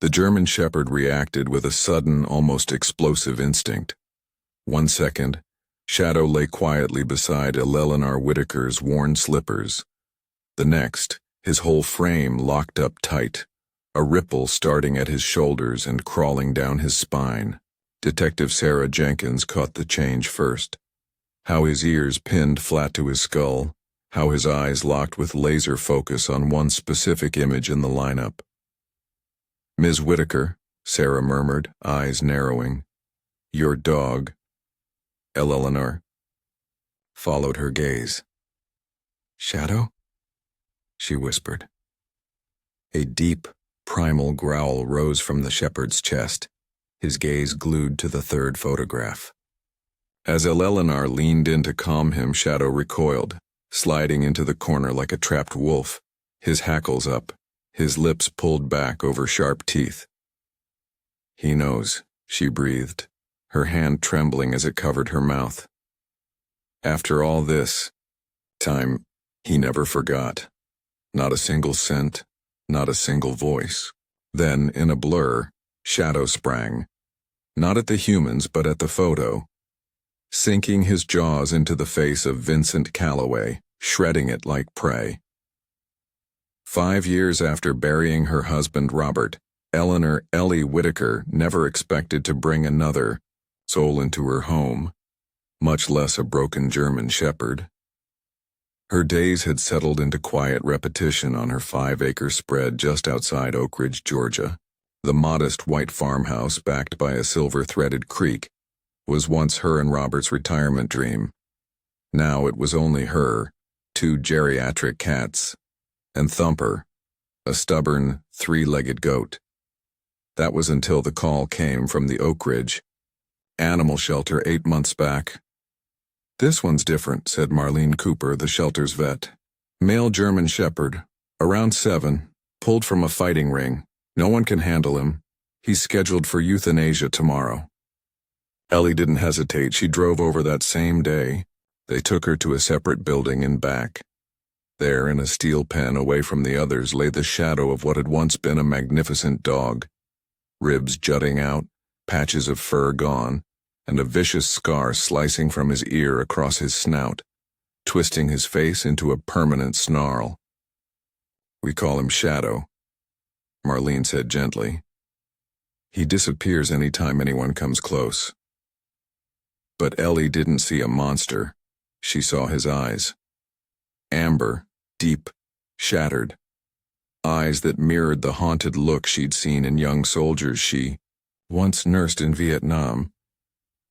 The German Shepherd reacted with a sudden, almost explosive instinct. 1 second, Shadow lay quietly beside Eleanor Whitaker's worn slippers. The next, his whole frame locked up tight, a ripple starting at his shoulders and crawling down his spine. Detective Sarah Jenkins caught the change first. How his ears pinned flat to his skull, how his eyes locked with laser focus on one specific image in the lineup. "Ms. Whitaker," Sarah murmured, eyes narrowing. "Your dog." Eleanor followed her gaze. "Shadow?" she whispered. A deep, primal growl rose from the shepherd's chest, his gaze glued to the third photograph. As Eleanor leaned in to calm him, Shadow recoiled, sliding into the corner like a trapped wolf, his hackles up, his lips pulled back over sharp teeth. "He knows," she breathed, her hand trembling as it covered her mouth. After all this time, he never forgot. Not a single scent, not a single voice. Then, in a blur, Shadow sprang. Not at the humans, but at the photo, sinking his jaws into the face of Vincent Calloway, shredding it like prey. 5 years after burying her husband Robert, Eleanor "Ellie" Whitaker never expected to bring another soul into her home, much less a broken German shepherd. Her days had settled into quiet repetition on her 5-acre spread just outside Oak Ridge, Georgia. The modest white farmhouse backed by a silver-threaded creek was once her and Robert's retirement dream. Now it was only her, 2 geriatric cats, and Thumper, a stubborn, 3-legged goat. That was until the call came from the Oak Ridge animal shelter 8 months back. "This one's different," said Marlene Cooper, the shelter's vet. "Male German shepherd, around 7, pulled from a fighting ring. No one can handle him. He's scheduled for euthanasia tomorrow." Ellie didn't hesitate. She drove over that same day. They took her to a separate building in back. There, in a steel pen away from the others, lay the shadow of what had once been a magnificent dog. Ribs jutting out, patches of fur gone, and a vicious scar slicing from his ear across his snout, twisting his face into a permanent snarl. "We call him Shadow," Marlene said gently. "He disappears any time anyone comes close." But Ellie didn't see a monster. She saw his eyes. Amber, deep, shattered. Eyes that mirrored the haunted look she'd seen in young soldiers she once nursed in Vietnam.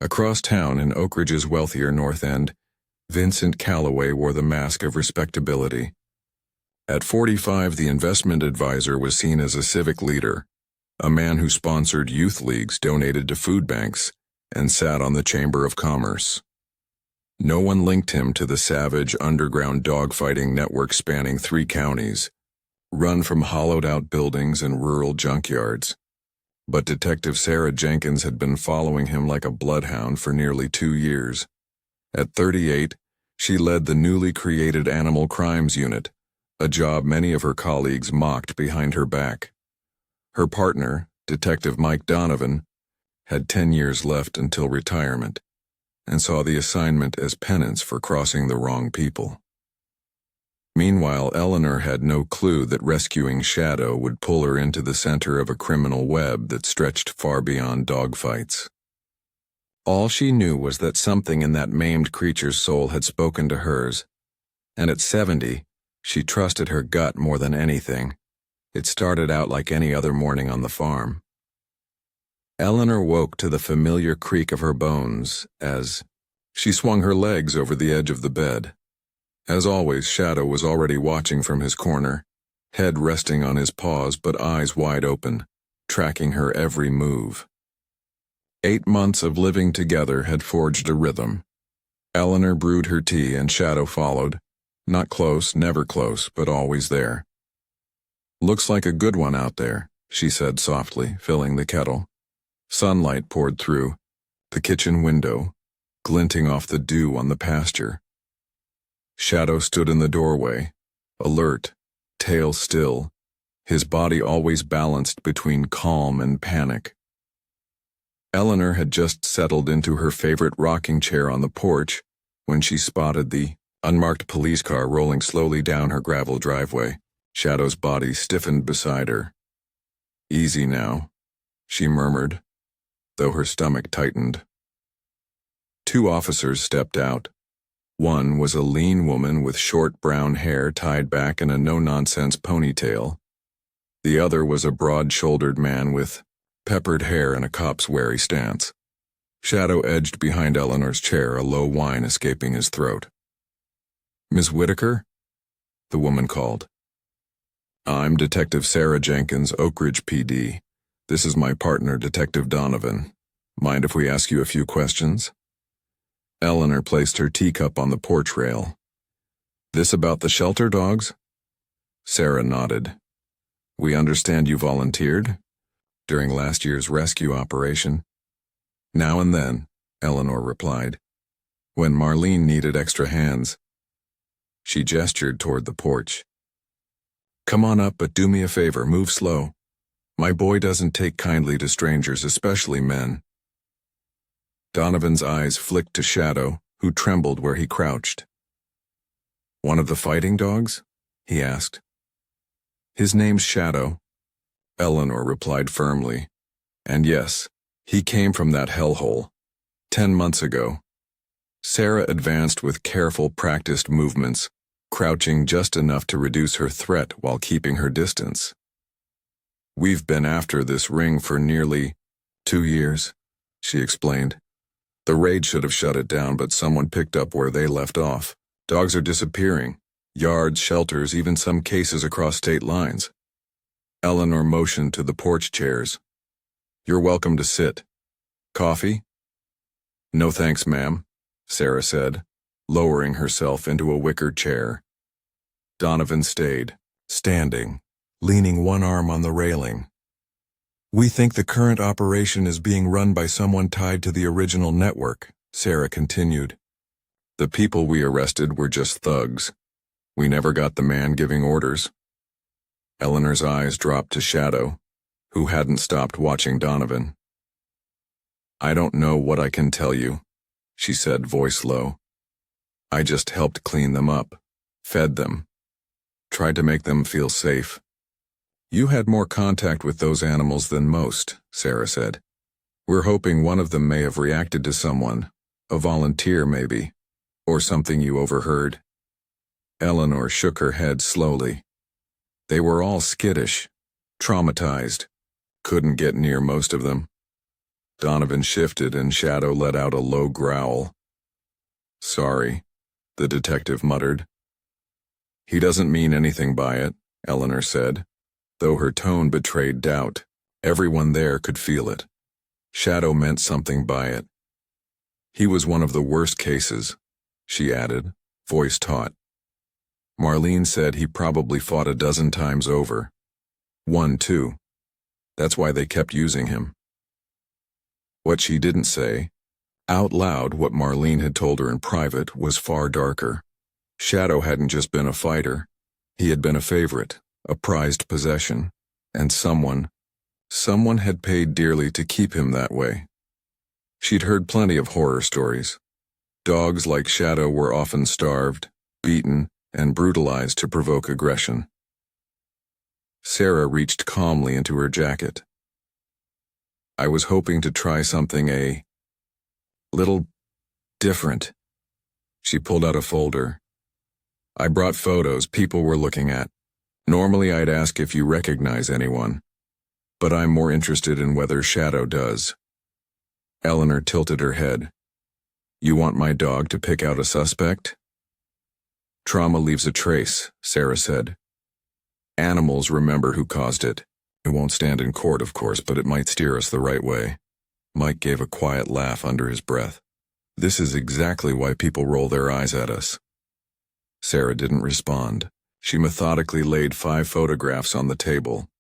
Across town in Oak Ridge's wealthier North End, Vincent Calloway wore the mask of respectability. At 45, the investment advisor was seen as a civic leader, a man who sponsored youth leagues, donated to food banks, and sat on the Chamber of Commerce. No one linked him to the savage underground dogfighting network spanning 3 counties, run from hollowed-out buildings and rural junkyards. But Detective Sarah Jenkins had been following him like a bloodhound for nearly 2 years. At 38, she led the newly created Animal Crimes Unit, a job many of her colleagues mocked behind her back. Her partner, Detective Mike Donovan, had 10 years left until retirement, and saw the assignment as penance for crossing the wrong people. Meanwhile, Eleanor had no clue that rescuing Shadow would pull her into the center of a criminal web that stretched far beyond dogfights. All she knew was that something in that maimed creature's soul had spoken to hers, and at 70, she trusted her gut more than anything. It started out like any other morning on the farm. Eleanor woke to the familiar creak of her bones as she swung her legs over the edge of the bed. As always, Shadow was already watching from his corner, head resting on his paws but eyes wide open, tracking her every move. 8 months of living together had forged a rhythm. Eleanor brewed her tea and Shadow followed, not close, never close, but always there. "Looks like a good one out there," she said softly, filling the kettle. Sunlight poured through the kitchen window, glinting off the dew on the pasture. Shadow stood in the doorway, alert, tail still, his body always balanced between calm and panic. Eleanor had just settled into her favorite rocking chair on the porch when she spotted the unmarked police car rolling slowly down her gravel driveway. Shadow's body stiffened beside her. "Easy now," she murmured, though her stomach tightened. Two officers stepped out. One was a lean woman with short brown hair tied back in a no-nonsense ponytail. The other was a broad-shouldered man with peppered hair and a cop's wary stance. Shadow edged behind Eleanor's chair, a low whine escaping his throat. "Miss Whitaker?" the woman called. "I'm Detective Sarah Jenkins, Oak Ridge PD. This is my partner, Detective Donovan. Mind if we ask you a few questions?" Eleanor placed her teacup on the porch rail. "This about the shelter dogs?" Sarah nodded. "We understand you volunteered during last year's rescue operation." "Now and then," Eleanor replied, "when Marlene needed extra hands." She gestured toward the porch. "Come on up, but do me a favor, move slow. My boy doesn't take kindly to strangers, especially men." Donovan's eyes flicked to Shadow, who trembled where he crouched. "One of the fighting dogs?" he asked. "His name's Shadow," Eleanor replied firmly. "And yes, he came from that hellhole 10 months ago." Sarah advanced with careful, practiced movements, crouching just enough to reduce her threat while keeping her distance. "We've been after this ring for nearly 2 years," she explained. "The raid should have shut it down, but someone picked up where they left off. Dogs are disappearing. Yards, shelters, even some cases across state lines." Eleanor motioned to the porch chairs. "You're welcome to sit. Coffee?" "No thanks, ma'am," Sarah said, lowering herself into a wicker chair. Donovan stayed, standing, leaning one arm on the railing. "We think the current operation is being run by someone tied to the original network," Sarah continued. "The people we arrested were just thugs. We never got the man giving orders." Eleanor's eyes dropped to Shadow, who hadn't stopped watching Donovan. "I don't know what I can tell you," she said, voice low. "I just helped clean them up, fed them, tried to make them feel safe." "You had more contact with those animals than most," Sarah said. "We're hoping one of them may have reacted to someone, a volunteer maybe, or something you overheard." Eleanor shook her head slowly. "They were all skittish, traumatized, couldn't get near most of them." Donovan shifted and Shadow let out a low growl. "Sorry," the detective muttered. "He doesn't mean anything by it," Eleanor said, though her tone betrayed doubt. Everyone there could feel it. Shadow meant something by it. "He was one of the worst cases," she added, voice taut. "Marlene said he probably fought a dozen times over. Won too. That's why they kept using him." What she didn't say, out loud what Marlene had told her in private, was far darker. Shadow hadn't just been a fighter. He had been a favorite, a prized possession, and someone had paid dearly to keep him that way. She'd heard plenty of horror stories. Dogs like Shadow were often starved, beaten, and brutalized to provoke aggression. Sarah reached calmly into her jacket. "I was hoping to try something a little different." She pulled out a folder. "I brought photos people were looking at. Normally I'd ask if you recognize anyone, but I'm more interested in whether Shadow does." Eleanor tilted her head. "You want my dog to pick out a suspect?" "Trauma leaves a trace," Sarah said. "Animals remember who caused it. It won't stand in court, of course, but it might steer us the right way." Mike gave a quiet laugh under his breath. "This is exactly why people roll their eyes at us." Sarah didn't respond. She methodically laid 5 photographs on the table.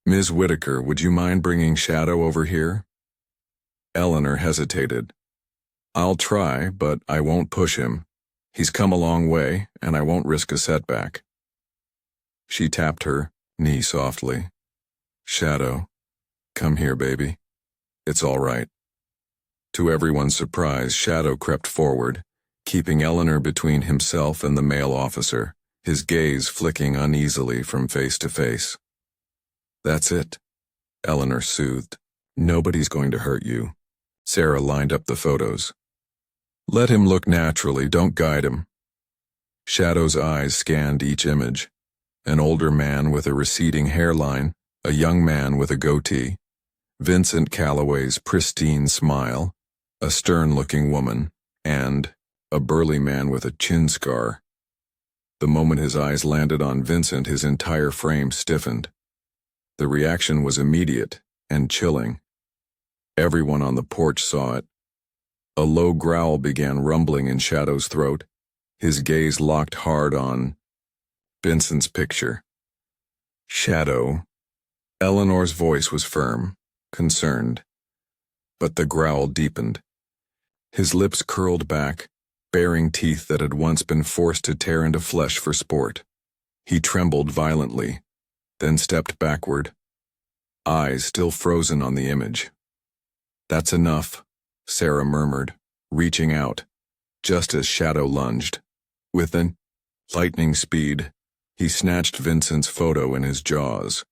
"Ms. Whitaker, would you mind bringing Shadow over here?" Eleanor hesitated. "I'll try, but I won't push him. He's come a long way, and I won't risk a setback." She tapped her knee softly. Shadow, come here, baby. It's all right. To everyone's surprise, Shadow crept forward, keeping Eleanor between himself and the male officer, his gaze flicking uneasily from face to face. That's it, Eleanor soothed. Nobody's going to hurt you. Sarah lined up the photos. Let him look naturally, don't guide him. Shadow's eyes scanned each image. An older man with a receding hairline, a young man with a goatee, Vincent Calloway's pristine smile, a stern-looking woman, and a burly man with a chin scar. The moment his eyes landed on Vincent, his entire frame stiffened. The reaction was immediate and chilling. Everyone on the porch saw it. A low growl began rumbling in Shadow's throat, his gaze locked hard on Vincent's picture. Shadow. Eleanor's voice was firm, concerned. But the growl deepened. His lips curled back, baring teeth that had once been forced to tear into flesh for sport. He trembled violently, then stepped backward, eyes still frozen on the image. That's enough, Sarah murmured, reaching out, just as Shadow lunged. With an lightning speed, he snatched Vincent's photo in his jaws.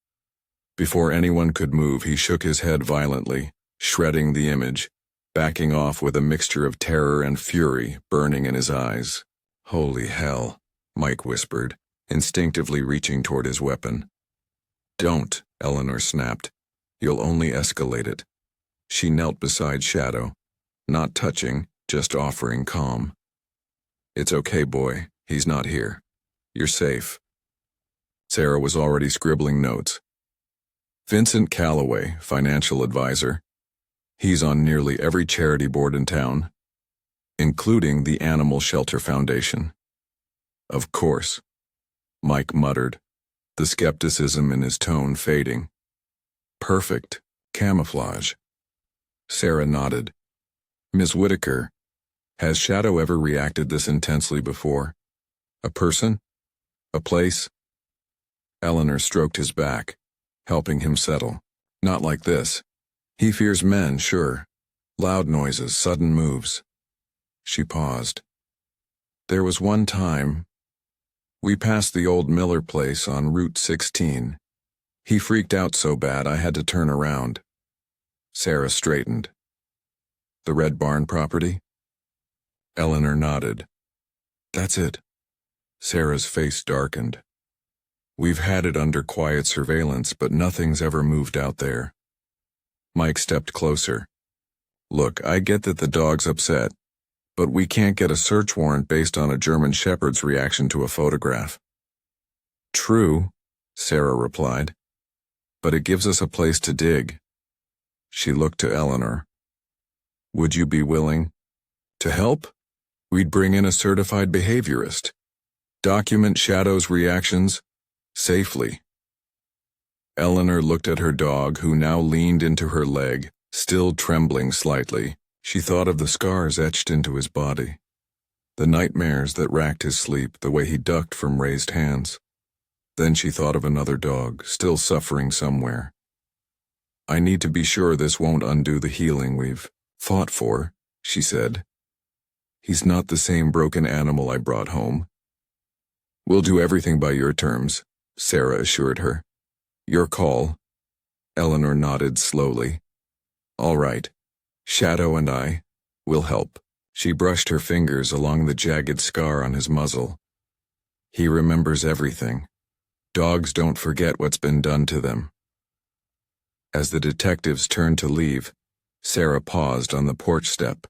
Before anyone could move, he shook his head violently, shredding the image, backing off with a mixture of terror and fury burning in his eyes. Holy hell, Mike whispered, instinctively reaching toward his weapon. Don't, Eleanor snapped. You'll only escalate it. She knelt beside Shadow, not touching, just offering calm. It's okay, boy. He's not here. You're safe. Sarah was already scribbling notes. Vincent Calloway, financial advisor. He's on nearly every charity board in town, including the Animal Shelter Foundation. Of course, Mike muttered, the skepticism in his tone fading. Perfect. Camouflage. Sarah nodded. Ms. Whitaker, has Shadow ever reacted this intensely before? A person? A place? Eleanor stroked his back, helping him settle. Not like this. He fears men, sure. Loud noises, sudden moves. She paused. There was one time. We passed the old Miller place on Route 16. He freaked out so bad I had to turn around. Sarah straightened. The Red Barn property? Eleanor nodded. That's it. Sarah's face darkened. We've had it under quiet surveillance, but nothing's ever moved out there. Mike stepped closer. Look, I get that the dog's upset, but we can't get a search warrant based on a German Shepherd's reaction to a photograph. True, Sarah replied, but it gives us a place to dig. She looked to Eleanor. Would you be willing to help? We'd bring in a certified behaviorist. Document Shadow's reactions safely. Eleanor looked at her dog, who now leaned into her leg, still trembling slightly. She thought of the scars etched into his body, the nightmares that racked his sleep, the way he ducked from raised hands. Then she thought of another dog, still suffering somewhere. I need to be sure this won't undo the healing we've fought for, she said. He's not the same broken animal I brought home. We'll do everything by your terms, Sarah assured her. Your call. Eleanor nodded slowly. All right. Shadow and I will help. She brushed her fingers along the jagged scar on his muzzle. He remembers everything. Dogs don't forget what's been done to them. As the detectives turned to leave, Sarah paused on the porch step.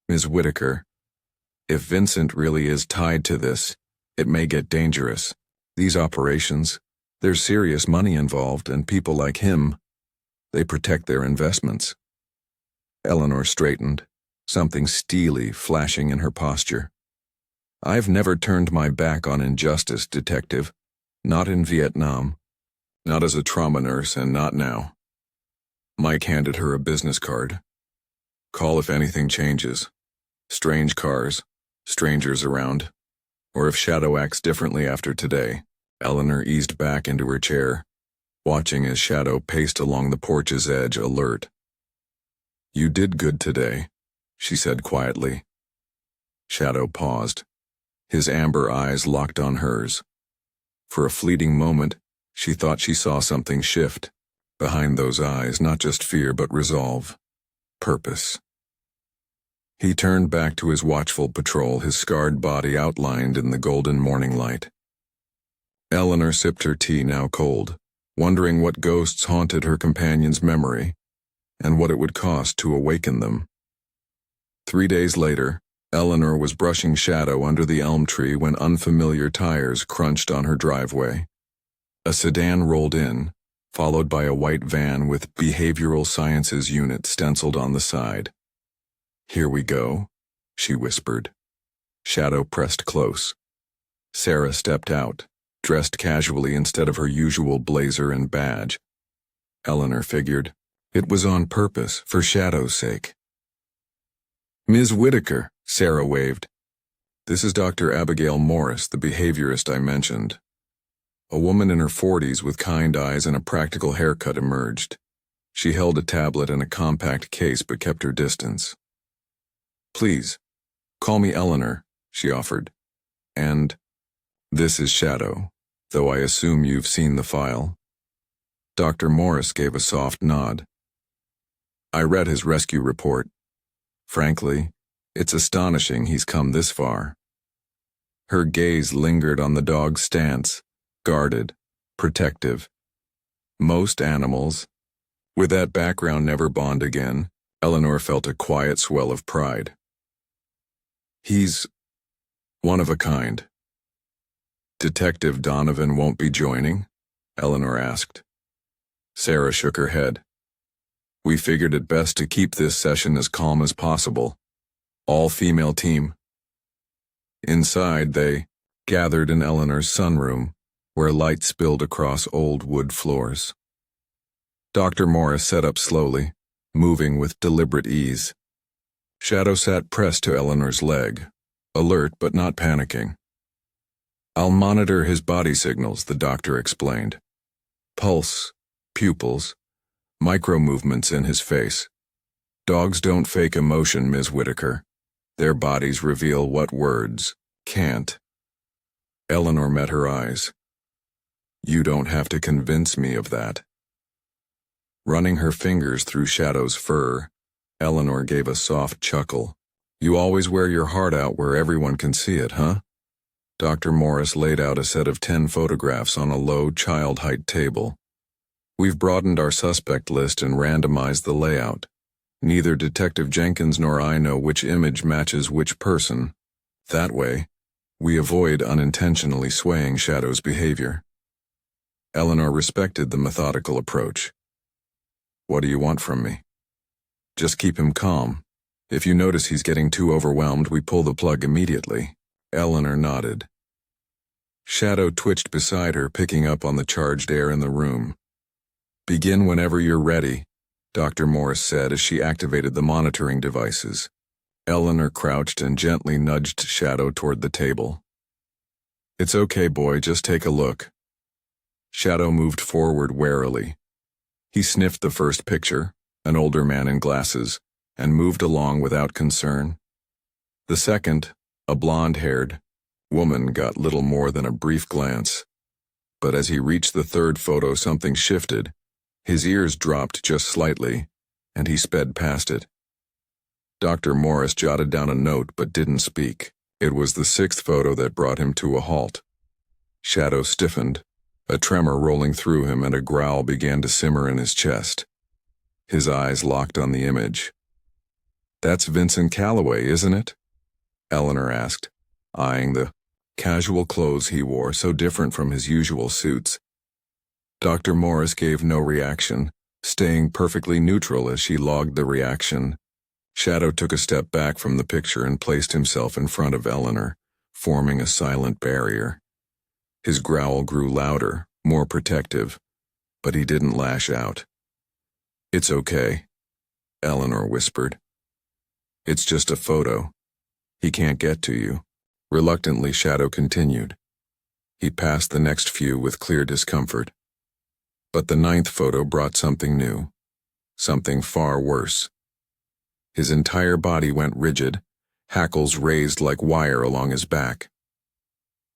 Ms. Whitaker, if Vincent really is tied to this, it may get dangerous. These operations, there's serious money involved, and people like him, they protect their investments. Eleanor straightened, something steely flashing in her posture. I've never turned my back on injustice, detective. Not in Vietnam. Not as a trauma nurse, and not now. Mike handed her a business card. Call if anything changes. Strange cars, strangers around, or if Shadow acts differently after today. Eleanor eased back into her chair, watching as Shadow paced along the porch's edge, alert. "You did good today," she said quietly. Shadow paused. His amber eyes locked on hers. For a fleeting moment, she thought she saw something shift. Behind those eyes, not just fear but resolve. Purpose. He turned back to his watchful patrol, his scarred body outlined in the golden morning light. Eleanor sipped her tea, now cold, wondering what ghosts haunted her companion's memory, and what it would cost to awaken them. 3 days later, Eleanor was brushing Shadow under the elm tree when unfamiliar tires crunched on her driveway. A sedan rolled in, followed by a white van with Behavioral Sciences Unit stenciled on the side. "Here we go," she whispered. Shadow pressed close. Sarah stepped out, dressed casually instead of her usual blazer and badge. Eleanor figured it was on purpose, for Shadow's sake. "Ms. Whitaker," Sarah waved. "This is Dr. Abigail Morris, the behaviorist I mentioned." A woman in her 40s with kind eyes and a practical haircut emerged. She held a tablet and a compact case but kept her distance. "Please, call me Eleanor," she offered. "And this is Shadow, though I assume you've seen the file." Dr. Morris gave a soft nod. "I read his rescue report. Frankly, it's astonishing he's come this far." Her gaze lingered on the dog's stance, guarded, protective. Most animals, with that background, never bond again. Eleanor felt a quiet swell of pride. "He's one of a kind." "Detective Donovan won't be joining?" Eleanor asked. Sarah shook her head. "We figured it best to keep this session as calm as possible. All-female team." Inside, they gathered in Eleanor's sunroom, where light spilled across old wood floors. Dr. Morris sat up slowly, moving with deliberate ease. Shadow sat pressed to Eleanor's leg, alert but not panicking. "I'll monitor his body signals," the doctor explained. "Pulse, pupils, micro-movements in his face. Dogs don't fake emotion, Ms. Whitaker. Their bodies reveal what words can't." Eleanor met her eyes. "You don't have to convince me of that." Running her fingers through Shadow's fur, Eleanor gave a soft chuckle. "You always wear your heart out where everyone can see it, huh?" Dr. Morris laid out a set of 10 photographs on a low, child-height table. "We've broadened our suspect list and randomized the layout. Neither Detective Jenkins nor I know which image matches which person. That way, we avoid unintentionally swaying Shadow's behavior." Eleanor respected the methodical approach. "What do you want from me?" "Just keep him calm. If you notice he's getting too overwhelmed, we pull the plug immediately." Eleanor nodded. Shadow twitched beside her, picking up on the charged air in the room. "Begin whenever you're ready," Dr. Morris said as she activated the monitoring devices. Eleanor crouched and gently nudged Shadow toward the table. "It's okay, boy, just take a look." Shadow moved forward warily. He sniffed the first picture, an older man in glasses, and moved along without concern. The second, a blonde-haired woman, got little more than a brief glance. But as he reached the third photo, something shifted. His ears dropped just slightly, and he sped past it. Dr. Morris jotted down a note but didn't speak. It was the 6th photo that brought him to a halt. Shadow stiffened, a tremor rolling through him, and a growl began to simmer in his chest. His eyes locked on the image. "That's Vincent Calloway, isn't it?" Eleanor asked, eyeing the casual clothes he wore, so different from his usual suits. Dr. Morris gave no reaction, staying perfectly neutral as she logged the reaction. Shadow took a step back from the picture and placed himself in front of Eleanor, forming a silent barrier. His growl grew louder, more protective, but he didn't lash out. "It's okay," Eleanor whispered. "It's just a photo. He can't get to you." Reluctantly, Shadow continued. He passed the next few with clear discomfort. But the ninth photo brought something new, something far worse. His entire body went rigid, hackles raised like wire along his back.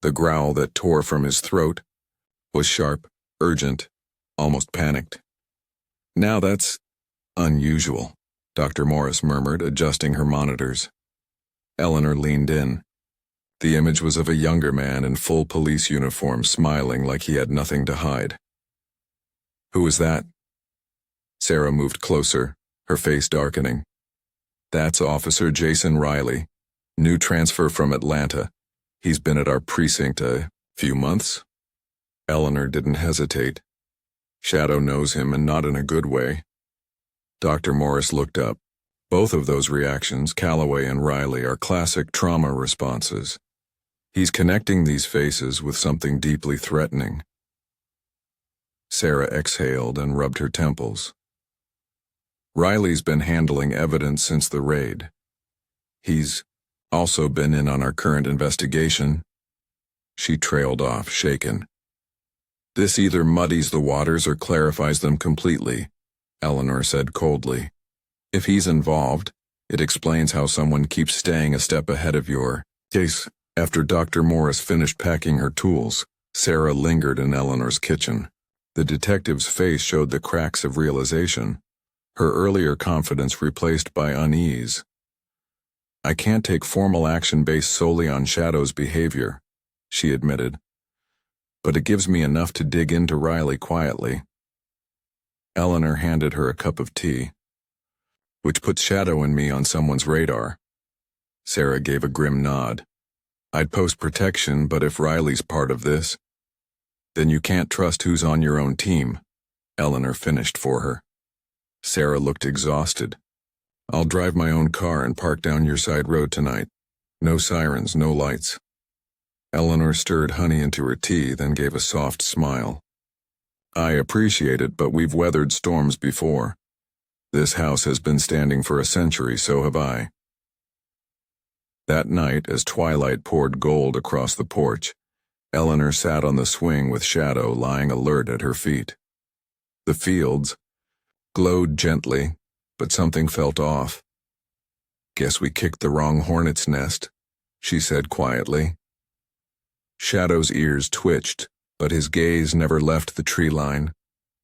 The growl that tore from his throat was sharp, urgent, almost panicked. "Now that's unusual," Dr. Morris murmured, adjusting her monitors. Eleanor leaned in. The image was of a younger man in full police uniform, smiling like he had nothing to hide. "Who was that?" Sarah moved closer, her face darkening. "That's Officer Jason Riley, new transfer from Atlanta. He's been at our precinct a few months." Eleanor didn't hesitate. Shadow knows him, and not in a good way. Dr. Morris looked up. Both of those reactions, Calloway and Riley, are classic trauma responses. He's connecting these faces with something deeply threatening. Sarah exhaled and rubbed her temples. "Riley's been handling evidence since the raid. He's also been in on our current investigation." She trailed off, shaken. "This either muddies the waters or clarifies them completely," Eleanor said coldly. "If he's involved, it explains how someone keeps staying a step ahead of your case." After Dr. Morris finished packing her tools, Sarah lingered in Eleanor's kitchen. The detective's face showed the cracks of realization, her earlier confidence replaced by unease. "I can't take formal action based solely on Shadow's behavior," she admitted. "But it gives me enough to dig into Riley quietly." Eleanor handed her a cup of tea. "Which puts Shadow and me on someone's radar." Sarah gave a grim nod. "I'd post protection, but if Riley's part of this, then you can't trust who's on your own team," Eleanor finished for her. Sarah looked exhausted. "I'll drive my own car and park down your side road tonight. No sirens, no lights." Eleanor stirred honey into her tea, then gave a soft smile. "I appreciate it, but we've weathered storms before. This house has been standing for a century, so have I." That night, as twilight poured gold across the porch, Eleanor sat on the swing with Shadow lying alert at her feet. The fields glowed gently, but something felt off. "Guess we kicked the wrong hornet's nest," she said quietly. Shadow's ears twitched, but his gaze never left the tree line,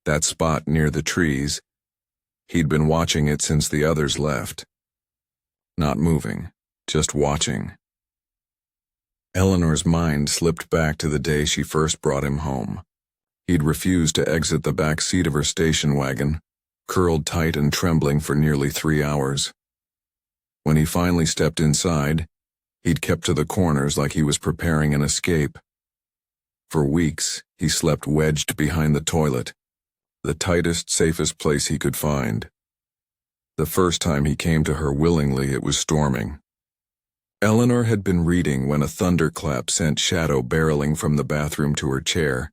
that spot near the trees. He'd been watching it since the others left. Not moving, just watching. Eleanor's mind slipped back to the day she first brought him home. He'd refused to exit the back seat of her station wagon, curled tight and trembling for nearly 3 hours. When he finally stepped inside, he'd kept to the corners like he was preparing an escape. For weeks, he slept wedged behind the toilet, the tightest, safest place he could find. The first time he came to her willingly, it was storming. Eleanor had been reading when a thunderclap sent Shadow barreling from the bathroom to her chair.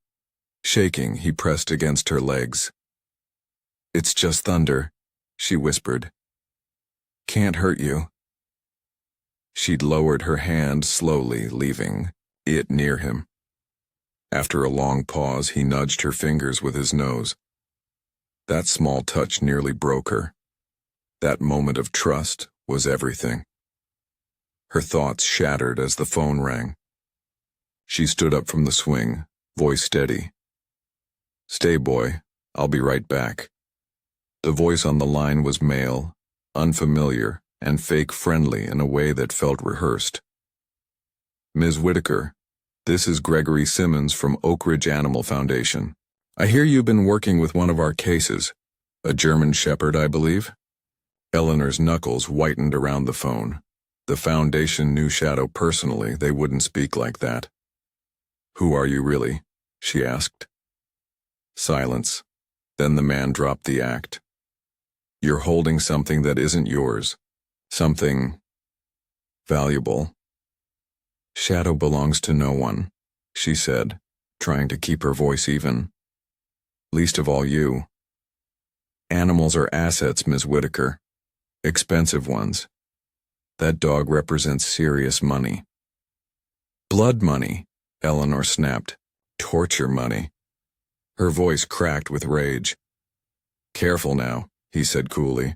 Shaking, he pressed against her legs. "It's just thunder," she whispered. "Can't hurt you." She'd lowered her hand slowly, leaving it near him. After a long pause, he nudged her fingers with his nose. That small touch nearly broke her. That moment of trust was everything. Her thoughts shattered as the phone rang. She stood up from the swing, voice steady. "Stay, boy. I'll be right back." The voice on the line was male, unfamiliar, and fake-friendly in a way that felt rehearsed. "Ms. Whitaker, this is Gregory Simmons from Oak Ridge Animal Foundation. I hear you've been working with one of our cases, a German Shepherd, I believe." Eleanor's knuckles whitened around the phone. The Foundation knew Shadow personally. They wouldn't speak like that. "Who are you really?" she asked. Silence. Then the man dropped the act. "You're holding something that isn't yours. Something valuable." "Shadow belongs to no one," she said, trying to keep her voice even. "Least of all you. Animals are assets, Ms. Whitaker. Expensive ones. That dog represents serious money. Blood money," Eleanor snapped. Torture money. Her voice cracked with rage. Careful now, he said coolly.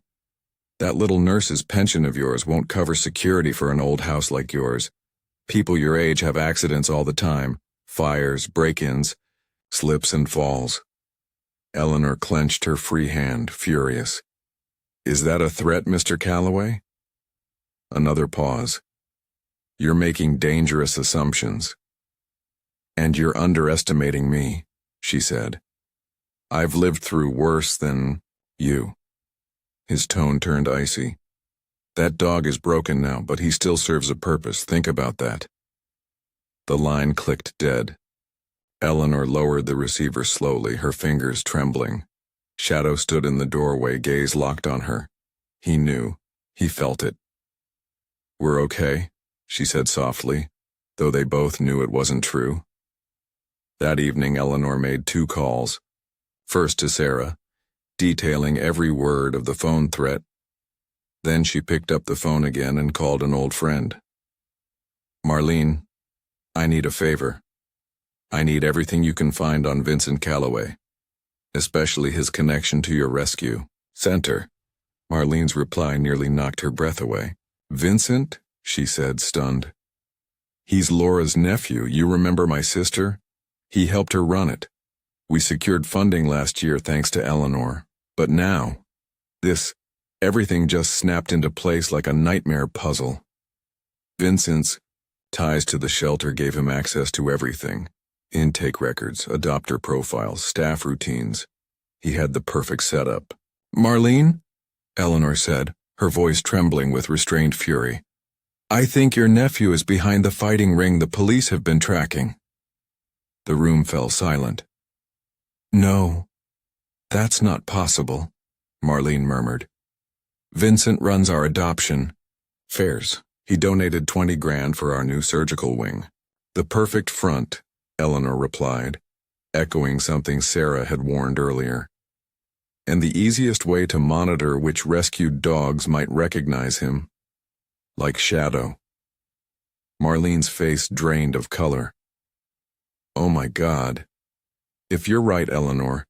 That little nurse's pension of yours won't cover security for an old house like yours. People your age have accidents all the time. Fires, break-ins, slips and falls. Eleanor clenched her free hand, furious. Is that a threat, Mr. Calloway? Another pause. You're making dangerous assumptions. And you're underestimating me, she said. I've lived through worse than you. His tone turned icy. That dog is broken now, but he still serves a purpose. Think about that. The line clicked dead. Eleanor lowered the receiver slowly, her fingers trembling. Shadow stood in the doorway, gaze locked on her. He knew. He felt it. We're okay, she said softly, though they both knew it wasn't true. That evening, Eleanor made 2 calls. First to Sarah, detailing every word of the phone threat. Then she picked up the phone again and called an old friend. Marlene, I need a favor. I need everything you can find on Vincent Calloway, especially his connection to your rescue. Center. Marlene's reply nearly knocked her breath away. Vincent? She said, stunned. He's Laura's nephew. You remember my sister? He helped her run it. We secured funding last year thanks to Eleanor. But now, everything just snapped into place like a nightmare puzzle. Vincent's ties to the shelter gave him access to everything. Intake records, adopter profiles, staff routines. He had the perfect setup. Marlene? Eleanor said, her voice trembling with restrained fury. I think your nephew is behind the fighting ring the police have been tracking. The room fell silent. No, that's not possible, Marlene murmured. Vincent runs our adoption fairs. He donated 20 grand for our new surgical wing. The perfect front, Eleanor replied, echoing something Sarah had warned earlier. And the easiest way to monitor which rescued dogs might recognize him. Like Shadow. Marlene's face drained of color. Oh my God. If you're right, Eleanor,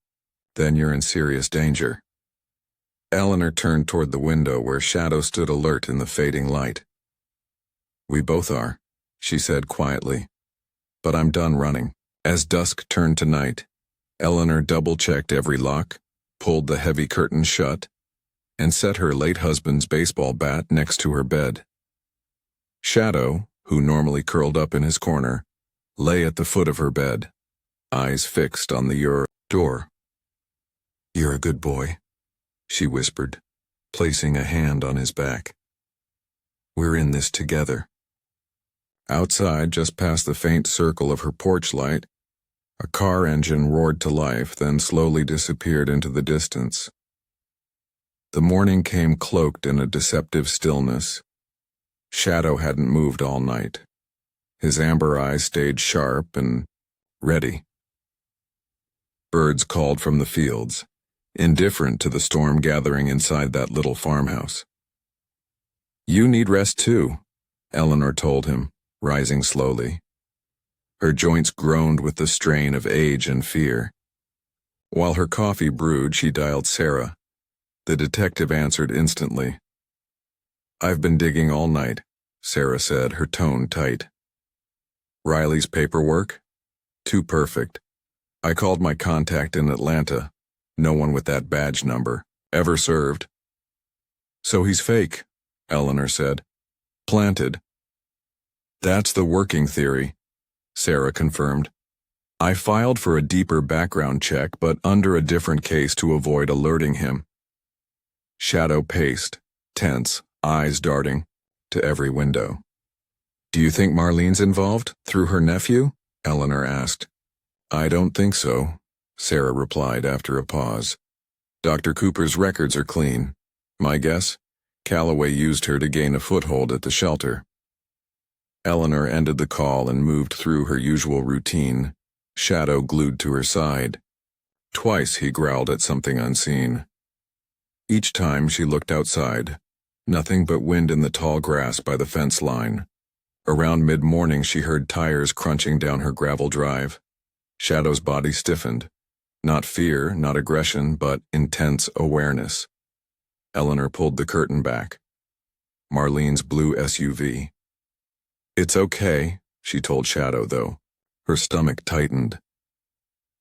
then you're in serious danger. Eleanor turned toward the window where Shadow stood alert in the fading light. We both are, she said quietly. But I'm done running. As dusk turned to night, Eleanor double-checked every lock, pulled the heavy curtains shut, and set her late husband's baseball bat next to her bed. Shadow, who normally curled up in his corner, lay at the foot of her bed, eyes fixed on the door. You're a good boy, she whispered, placing a hand on his back. We're in this together. Outside, just past the faint circle of her porch light, a car engine roared to life, then slowly disappeared into the distance. The morning came cloaked in a deceptive stillness. Shadow hadn't moved all night. His amber eyes stayed sharp and ready. Birds called from the fields, indifferent to the storm gathering inside that little farmhouse. You need rest too, Eleanor told him, rising slowly. Her joints groaned with the strain of age and fear. While her coffee brewed, she dialed Sarah. The detective answered instantly. I've been digging all night, Sarah said, her tone tight. Riley's paperwork? Too perfect. I called my contact in Atlanta. No one with that badge number. Ever served. So he's fake, Eleanor said. Planted. That's the working theory, Sarah confirmed. I filed for a deeper background check, but under a different case to avoid alerting him. Shadow paced, tense, eyes darting, to every window. Do you think Marlene's involved, through her nephew? Eleanor asked. I don't think so, Sarah replied after a pause. Dr. Cooper's records are clean. My guess? Calloway used her to gain a foothold at the shelter. Eleanor ended the call and moved through her usual routine, Shadow glued to her side. Twice he growled at something unseen. Each time she looked outside, nothing but wind in the tall grass by the fence line. Around mid-morning, she heard tires crunching down her gravel drive. Shadow's body stiffened. Not fear, not aggression, but intense awareness. Eleanor pulled the curtain back. Marlene's blue SUV. "It's okay," she told Shadow, though. Her stomach tightened.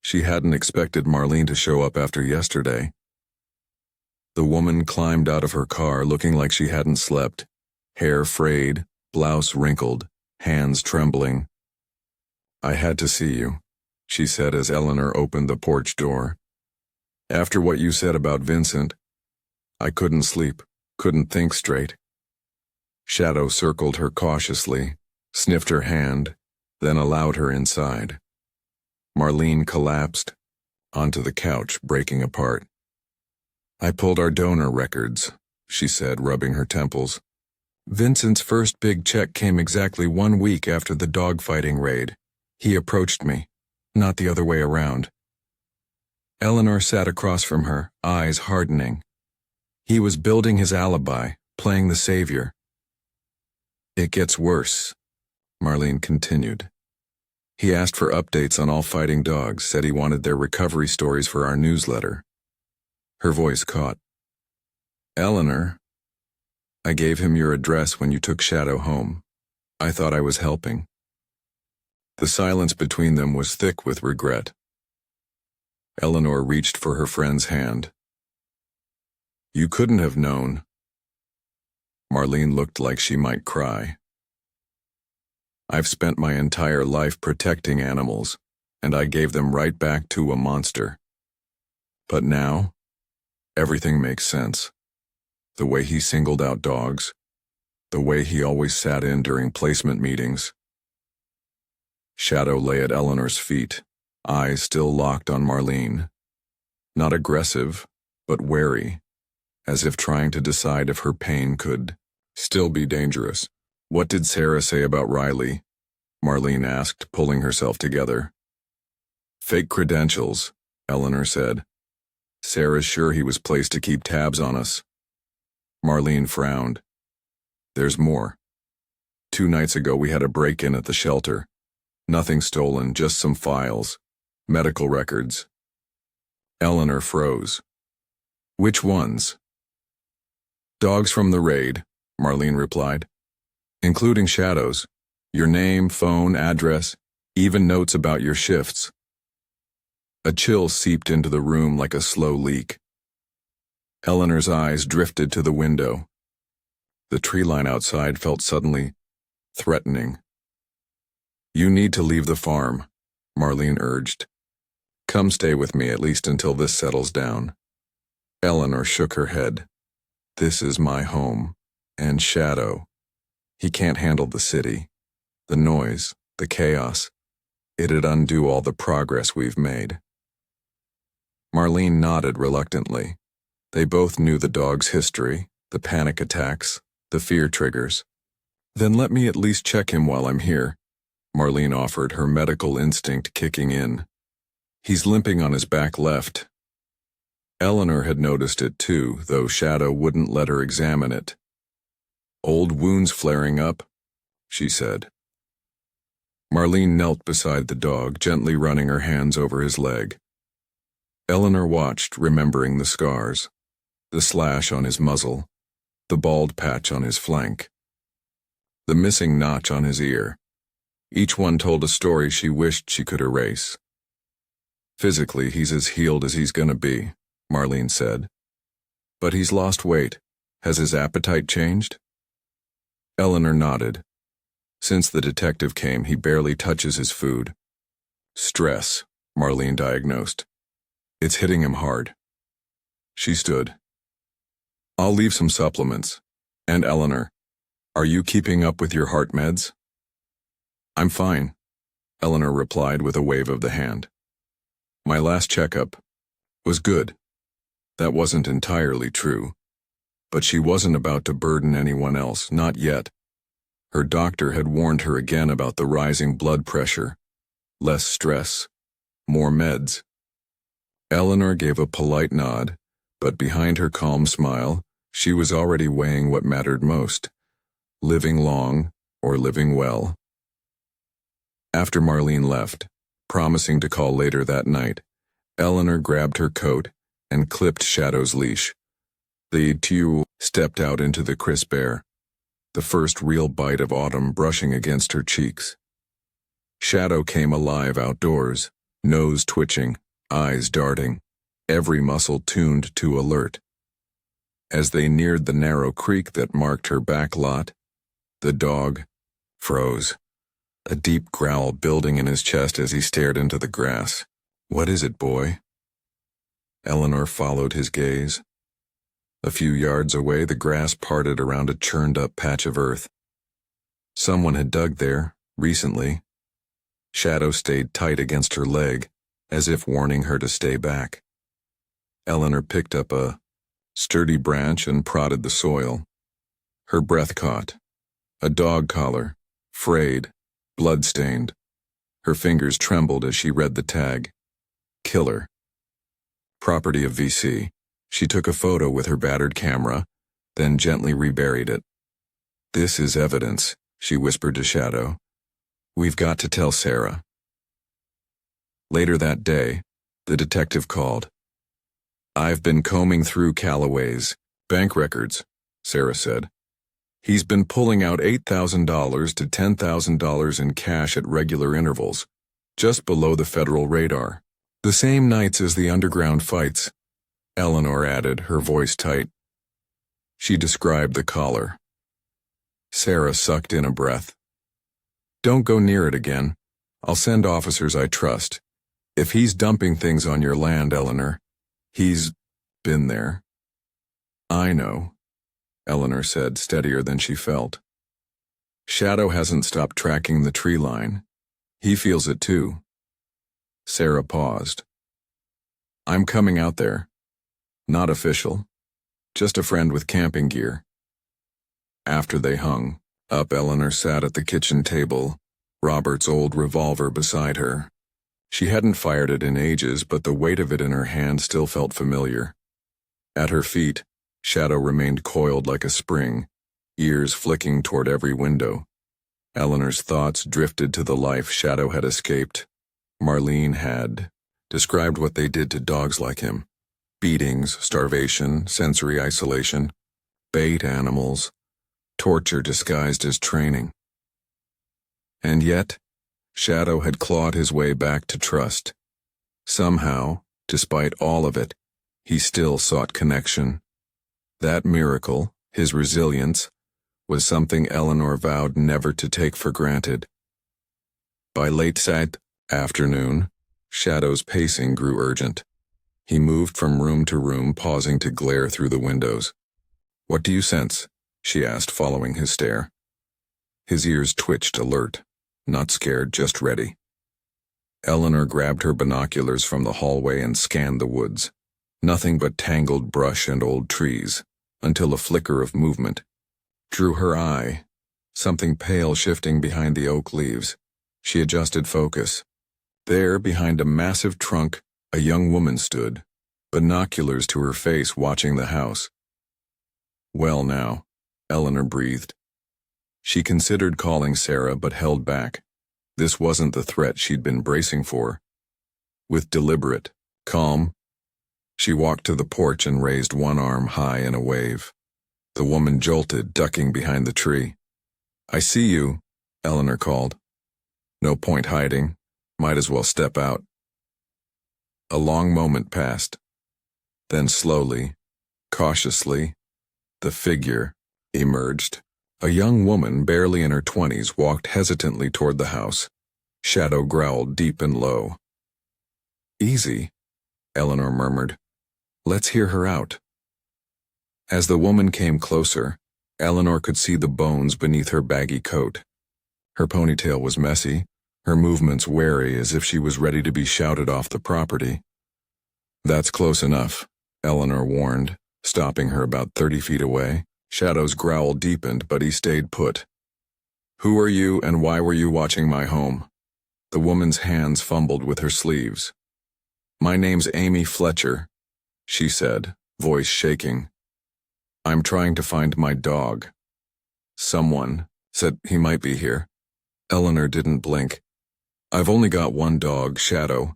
She hadn't expected Marlene to show up after yesterday. The woman climbed out of her car looking like she hadn't slept, hair frayed, blouse wrinkled, hands trembling. "I had to see you," she said as Eleanor opened the porch door. "After what you said about Vincent, I couldn't sleep, couldn't think straight." Shadow circled her cautiously, sniffed her hand, then allowed her inside. Marlene collapsed onto the couch, breaking apart. "I pulled our donor records," she said, rubbing her temples. "Vincent's first big check came exactly 1 week after the dogfighting raid. He approached me, not the other way around." Eleanor sat across from her, eyes hardening. He was building his alibi, playing the savior. "It gets worse," Marlene continued. "He asked for updates on all fighting dogs, said he wanted their recovery stories for our newsletter." Her voice caught. "Eleanor, I gave him your address when you took Shadow home. I thought I was helping." The silence between them was thick with regret. Eleanor reached for her friend's hand. "You couldn't have known." Marlene looked like she might cry. "I've spent my entire life protecting animals, and I gave them right back to a monster. But now, everything makes sense. The way he singled out dogs, the way he always sat in during placement meetings." Shadow lay at Eleanor's feet, eyes still locked on Marlene. Not aggressive, but wary, as if trying to decide if her pain could still be dangerous. "What did Sarah say about Riley?" Marlene asked, pulling herself together. "Fake credentials," Eleanor said. "Sarah's sure he was placed to keep tabs on us." Marlene frowned. "There's more. 2 nights ago we had a break-in at the shelter. Nothing stolen, just some files, medical records." Eleanor froze. "Which ones?" "Dogs from the raid," Marlene replied. "Including Shadow's. Your name, phone, address, even notes about your shifts." A chill seeped into the room like a slow leak. Eleanor's eyes drifted to the window. The tree line outside felt suddenly threatening. "You need to leave the farm," Marlene urged. "Come stay with me at least until this settles down." Eleanor shook her head. "This is my home. And Shadow. He can't handle the city. The noise, the chaos. It'd undo all the progress we've made." Marlene nodded reluctantly. They both knew the dog's history, the panic attacks, the fear triggers. "Then let me at least check him while I'm here," Marlene offered, her medical instinct kicking in. "He's limping on his back left." Eleanor had noticed it too, though Shadow wouldn't let her examine it. "Old wounds flaring up," she said. Marlene knelt beside the dog, gently running her hands over his leg. Eleanor watched, remembering the scars, the slash on his muzzle, the bald patch on his flank, the missing notch on his ear. Each one told a story she wished she could erase. "Physically, he's as healed as he's gonna be," Marlene said. "But he's lost weight. Has his appetite changed?" Eleanor nodded. "Since the detective came, he barely touches his food." "Stress," Marlene diagnosed. "It's hitting him hard." She stood. "I'll leave some supplements. And Eleanor, are you keeping up with your heart meds?" "I'm fine," Eleanor replied with a wave of the hand. "My last checkup was good." That wasn't entirely true. But she wasn't about to burden anyone else, not yet. Her doctor had warned her again about the rising blood pressure. Less stress. More meds. Eleanor gave a polite nod, but behind her calm smile, she was already weighing what mattered most. Living long, or living well. After Marlene left, promising to call later that night, Eleanor grabbed her coat and clipped Shadow's leash. The two stepped out into the crisp air, the first real bite of autumn brushing against her cheeks. Shadow came alive outdoors, nose twitching, eyes darting, every muscle tuned to alert. As they neared the narrow creek that marked her back lot, the dog froze, a deep growl building in his chest as he stared into the grass. "What is it, boy?" Eleanor followed his gaze. A few yards away, the grass parted around a churned-up patch of earth. Someone had dug there, recently. Shadow stayed tight against her leg, as if warning her to stay back. Eleanor picked up a sturdy branch and prodded the soil. Her breath caught. A dog collar, frayed, blood-stained. Her fingers trembled as she read the tag. Killer. Property of VC. She took a photo with her battered camera, then gently reburied it. "This is evidence," she whispered to Shadow. "We've got to tell Sarah." Later that day, the detective called. "I've been combing through Calloway's bank records," Sarah said. "He's been pulling out $8,000 to $10,000 in cash at regular intervals, just below the federal radar. The same nights as the underground fights," Eleanor added, her voice tight. She described the collar. Sarah sucked in a breath. "Don't go near it again. I'll send officers I trust. If he's dumping things on your land, Eleanor, he's been there." "I know," Eleanor said, steadier than she felt. "Shadow hasn't stopped tracking the tree line. He feels it too." Sarah paused. "I'm coming out there. Not official. Just a friend with camping gear." After they hung up, Eleanor sat at the kitchen table, Robert's old revolver beside her. She hadn't fired it in ages, but the weight of it in her hand still felt familiar. At her feet, Shadow remained coiled like a spring, ears flicking toward every window. Eleanor's thoughts drifted to the life Shadow had escaped. Marlene had described what they did to dogs like him. Beatings, starvation, sensory isolation, bait animals, torture disguised as training. And yet, Shadow had clawed his way back to trust. Somehow, despite all of it, he still sought connection. That miracle, his resilience, was something Eleanor vowed never to take for granted. By late afternoon, Shadow's pacing grew urgent. He moved from room to room, pausing to glare through the windows. "What do you sense?" she asked, following his stare. His ears twitched, alert, not scared, just ready. Eleanor grabbed her binoculars from the hallway and scanned the woods. Nothing but tangled brush and old trees, until a flicker of movement drew her eye, something pale shifting behind the oak leaves. She adjusted focus. There, behind a massive trunk, a young woman stood, binoculars to her face, watching the house. "Well now," Eleanor breathed. She considered calling Sarah, but held back. This wasn't the threat she'd been bracing for. With deliberate calm, she walked to the porch and raised one arm high in a wave. The woman jolted, ducking behind the tree. "I see you," Eleanor called. "No point hiding. Might as well step out." A long moment passed. Then slowly, cautiously, the figure emerged. A young woman, barely in her 20s, walked hesitantly toward the house. Shadow growled deep and low. "Easy," Eleanor murmured. "Let's hear her out." As the woman came closer, Eleanor could see the bones beneath her baggy coat. Her ponytail was messy, her movements wary, as if she was ready to be shouted off the property. "That's close enough," Eleanor warned, stopping her about 30 feet away. Shadow's growl deepened, but he stayed put. "Who are you, and why were you watching my home?" The woman's hands fumbled with her sleeves. "My name's Amy Fletcher," she said, voice shaking. "I'm trying to find my dog. Someone Said he might be here. Eleanor didn't blink. I've only got one dog, Shadow.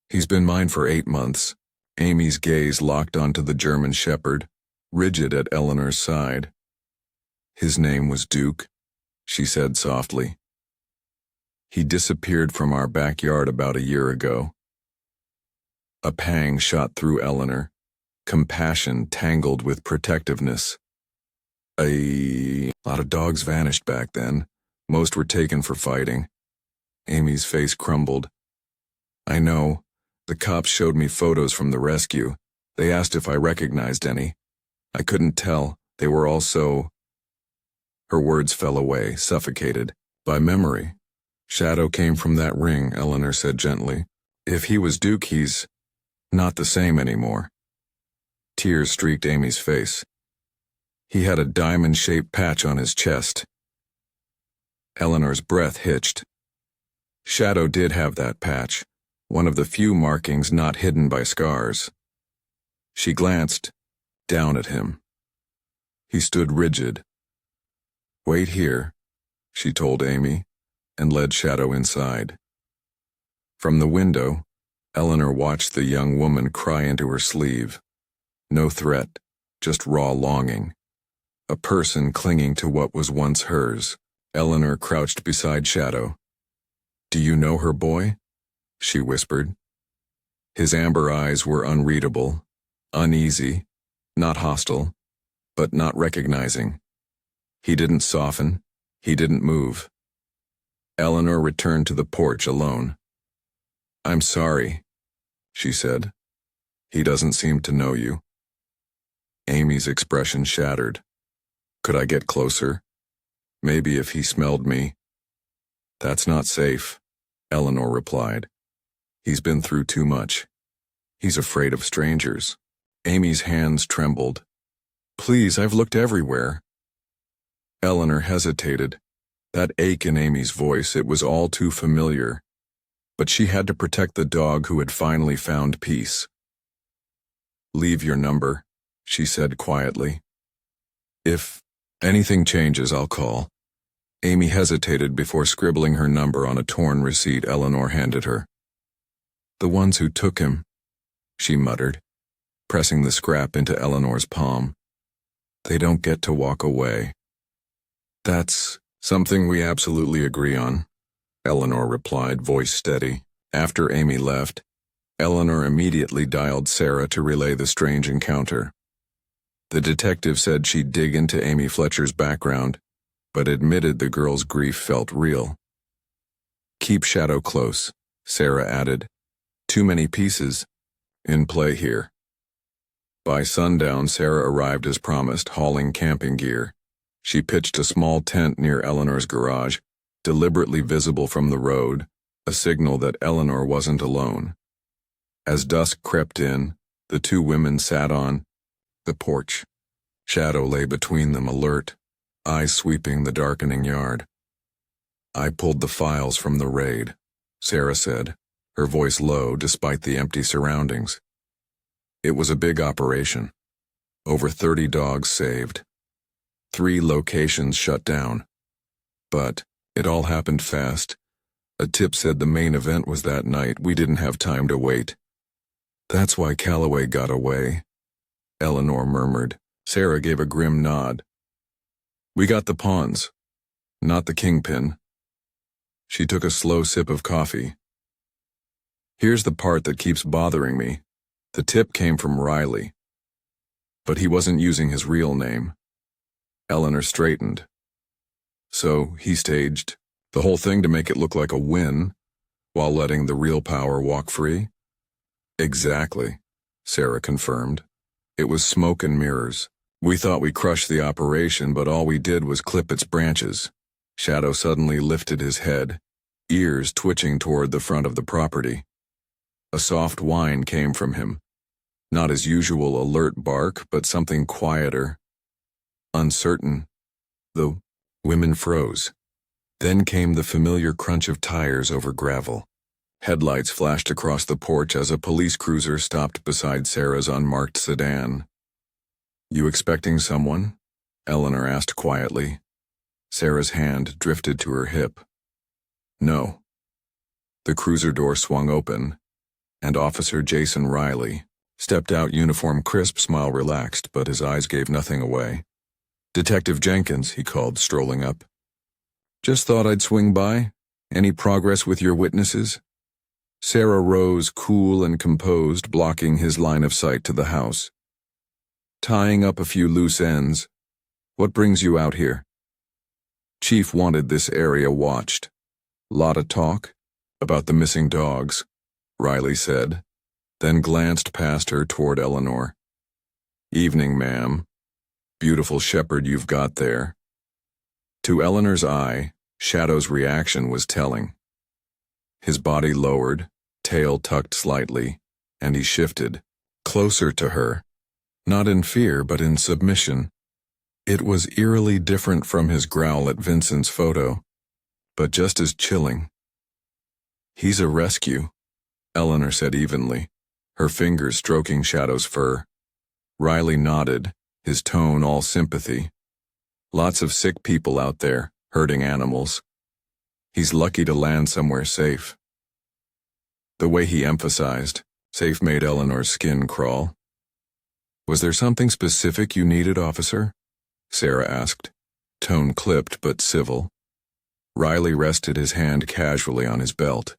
He's been mine for 8 months. Amy's gaze locked onto the German shepherd, rigid at Eleanor's side. His name was Duke, she said softly. He disappeared from our backyard about a year ago. A pang shot through Eleanor, compassion tangled with protectiveness. A lot of dogs vanished back then. Most were taken for fighting. Amy's face crumbled. I know. The cops showed me photos from the rescue. They asked if I recognized any. I couldn't tell. They were all so... Her words fell away, suffocated by memory. Shadow came from that ring, Eleanor said gently. If he was Duke, he's not the same anymore. Tears streaked Amy's face. He had a diamond-shaped patch on his chest. Eleanor's breath hitched. Shadow did have that patch, one of the few markings not hidden by scars. She glanced down at him. He stood rigid. Wait here, she told Amy, and led Shadow inside. From the window, Eleanor watched the young woman cry into her sleeve. No threat, just raw longing. A person clinging to what was once hers. Eleanor crouched beside Shadow. Do you know her, boy? She whispered. His amber eyes were unreadable, uneasy, not hostile, but not recognizing. He didn't soften. He didn't move. Eleanor returned to the porch alone. I'm sorry, she said. He doesn't seem to know you. Amy's expression shattered. Could I get closer? Maybe if he smelled me. That's not safe, Eleanor replied. He's been through too much. He's afraid of strangers. Amy's hands trembled. Please, I've looked everywhere. Eleanor hesitated. That ache in Amy's voice, it was all too familiar. But she had to protect the dog who had finally found peace. Leave your number, she said quietly. If anything changes, I'll call. Amy hesitated before scribbling her number on a torn receipt Eleanor handed her. The ones who took him, she muttered, pressing the scrap into Eleanor's palm. They don't get to walk away. That's something we absolutely agree on, Eleanor replied, voice steady. After Amy left, Eleanor immediately dialed Sarah to relay the strange encounter. The detective said she'd dig into Amy Fletcher's background, but admitted the girl's grief felt real. Keep Shadow close, Sarah added. Too many pieces in play here. By sundown, Sarah arrived as promised, hauling camping gear. She pitched a small tent near Eleanor's garage, deliberately visible from the road, a signal that Eleanor wasn't alone. As dusk crept in, the two women sat on the porch. Shadow lay between them, alert, eyes sweeping the darkening yard. I pulled the files from the raid, Sarah said, her voice low despite the empty surroundings. It was a big operation. Over 30 dogs saved. 3 locations shut down. But it all happened fast. A tip said the main event was that night. We didn't have time to wait. That's why Calloway got away, Eleanor murmured. Sarah gave a grim nod. We got the pawns, not the kingpin. She took a slow sip of coffee. Here's the part that keeps bothering me. The tip came from Riley. But he wasn't using his real name. Eleanor straightened. So he staged the whole thing to make it look like a win, while letting the real power walk free? Exactly, Sarah confirmed. It was smoke and mirrors. We thought we crushed the operation, but all we did was clip its branches. Shadow suddenly lifted his head, ears twitching toward the front of the property. A soft whine came from him. Not his usual alert bark, but something quieter, uncertain. The women froze. Then came the familiar crunch of tires over gravel. Headlights flashed across the porch as a police cruiser stopped beside Sarah's unmarked sedan. You expecting someone? Eleanor asked quietly. Sarah's hand drifted to her hip. No. The cruiser door swung open, and Officer Jason Riley stepped out, uniform crisp, smile relaxed, but his eyes gave nothing away. "Detective Jenkins," he called, strolling up. "Just thought I'd swing by. Any progress with your witnesses?" Sarah rose, cool and composed, blocking his line of sight to the house. "Tying up a few loose ends. What brings you out here?" "Chief wanted this area watched. Lot of talk about the missing dogs," Riley said, then glanced past her toward Eleanor. "Evening, ma'am. Beautiful shepherd you've got there." To Eleanor's eye, Shadow's reaction was telling. His body lowered, tail tucked slightly, and he shifted, closer to her, not in fear but in submission. It was eerily different from his growl at Vincent's photo, but just as chilling. "He's a rescue," Eleanor said evenly, her fingers stroking Shadow's fur. Riley nodded, his tone all sympathy. "Lots of sick people out there, hurting animals. He's lucky to land somewhere safe." The way he emphasized safe made Eleanor's skin crawl. "Was there something specific you needed, officer?" Sarah asked, tone clipped but civil. Riley rested his hand casually on his belt.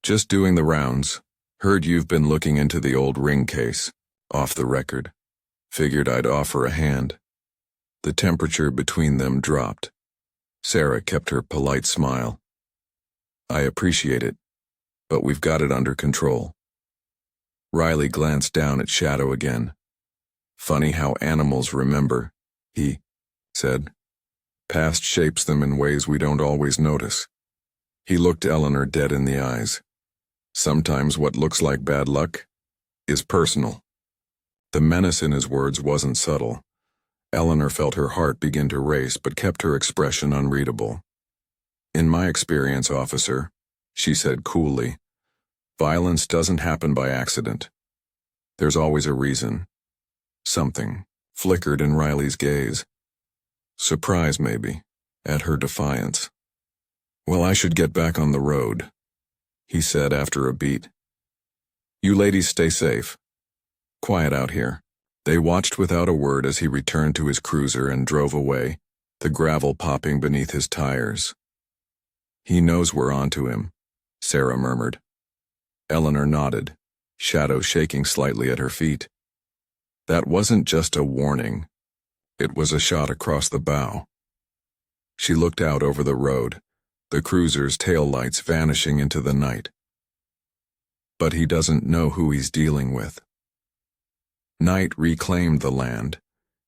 "Just doing the rounds. Heard you've been looking into the old ring case, off the record. Figured I'd offer a hand." The temperature between them dropped. Sarah kept her polite smile. "I appreciate it, but we've got it under control." Riley glanced down at Shadow again. "Funny how animals remember," he said. "Past shapes them in ways we don't always notice." He looked Eleanor dead in the eyes. "Sometimes what looks like bad luck is personal." The menace in his words wasn't subtle. Eleanor felt her heart begin to race but kept her expression unreadable. "In my experience, officer," she said coolly, "violence doesn't happen by accident. There's always a reason." Something flickered in Riley's gaze. Surprise, maybe, at her defiance. "Well, I should get back on the road," he said after a beat. "You ladies stay safe. Quiet out here." They watched without a word as he returned to his cruiser and drove away, the gravel popping beneath his tires. "He knows we're on to him," Sarah murmured. Eleanor nodded, Shadow shaking slightly at her feet. That wasn't just a warning. It was a shot across the bow. She looked out over the road, the cruiser's taillights vanishing into the night. But he doesn't know who he's dealing with. Night reclaimed the land,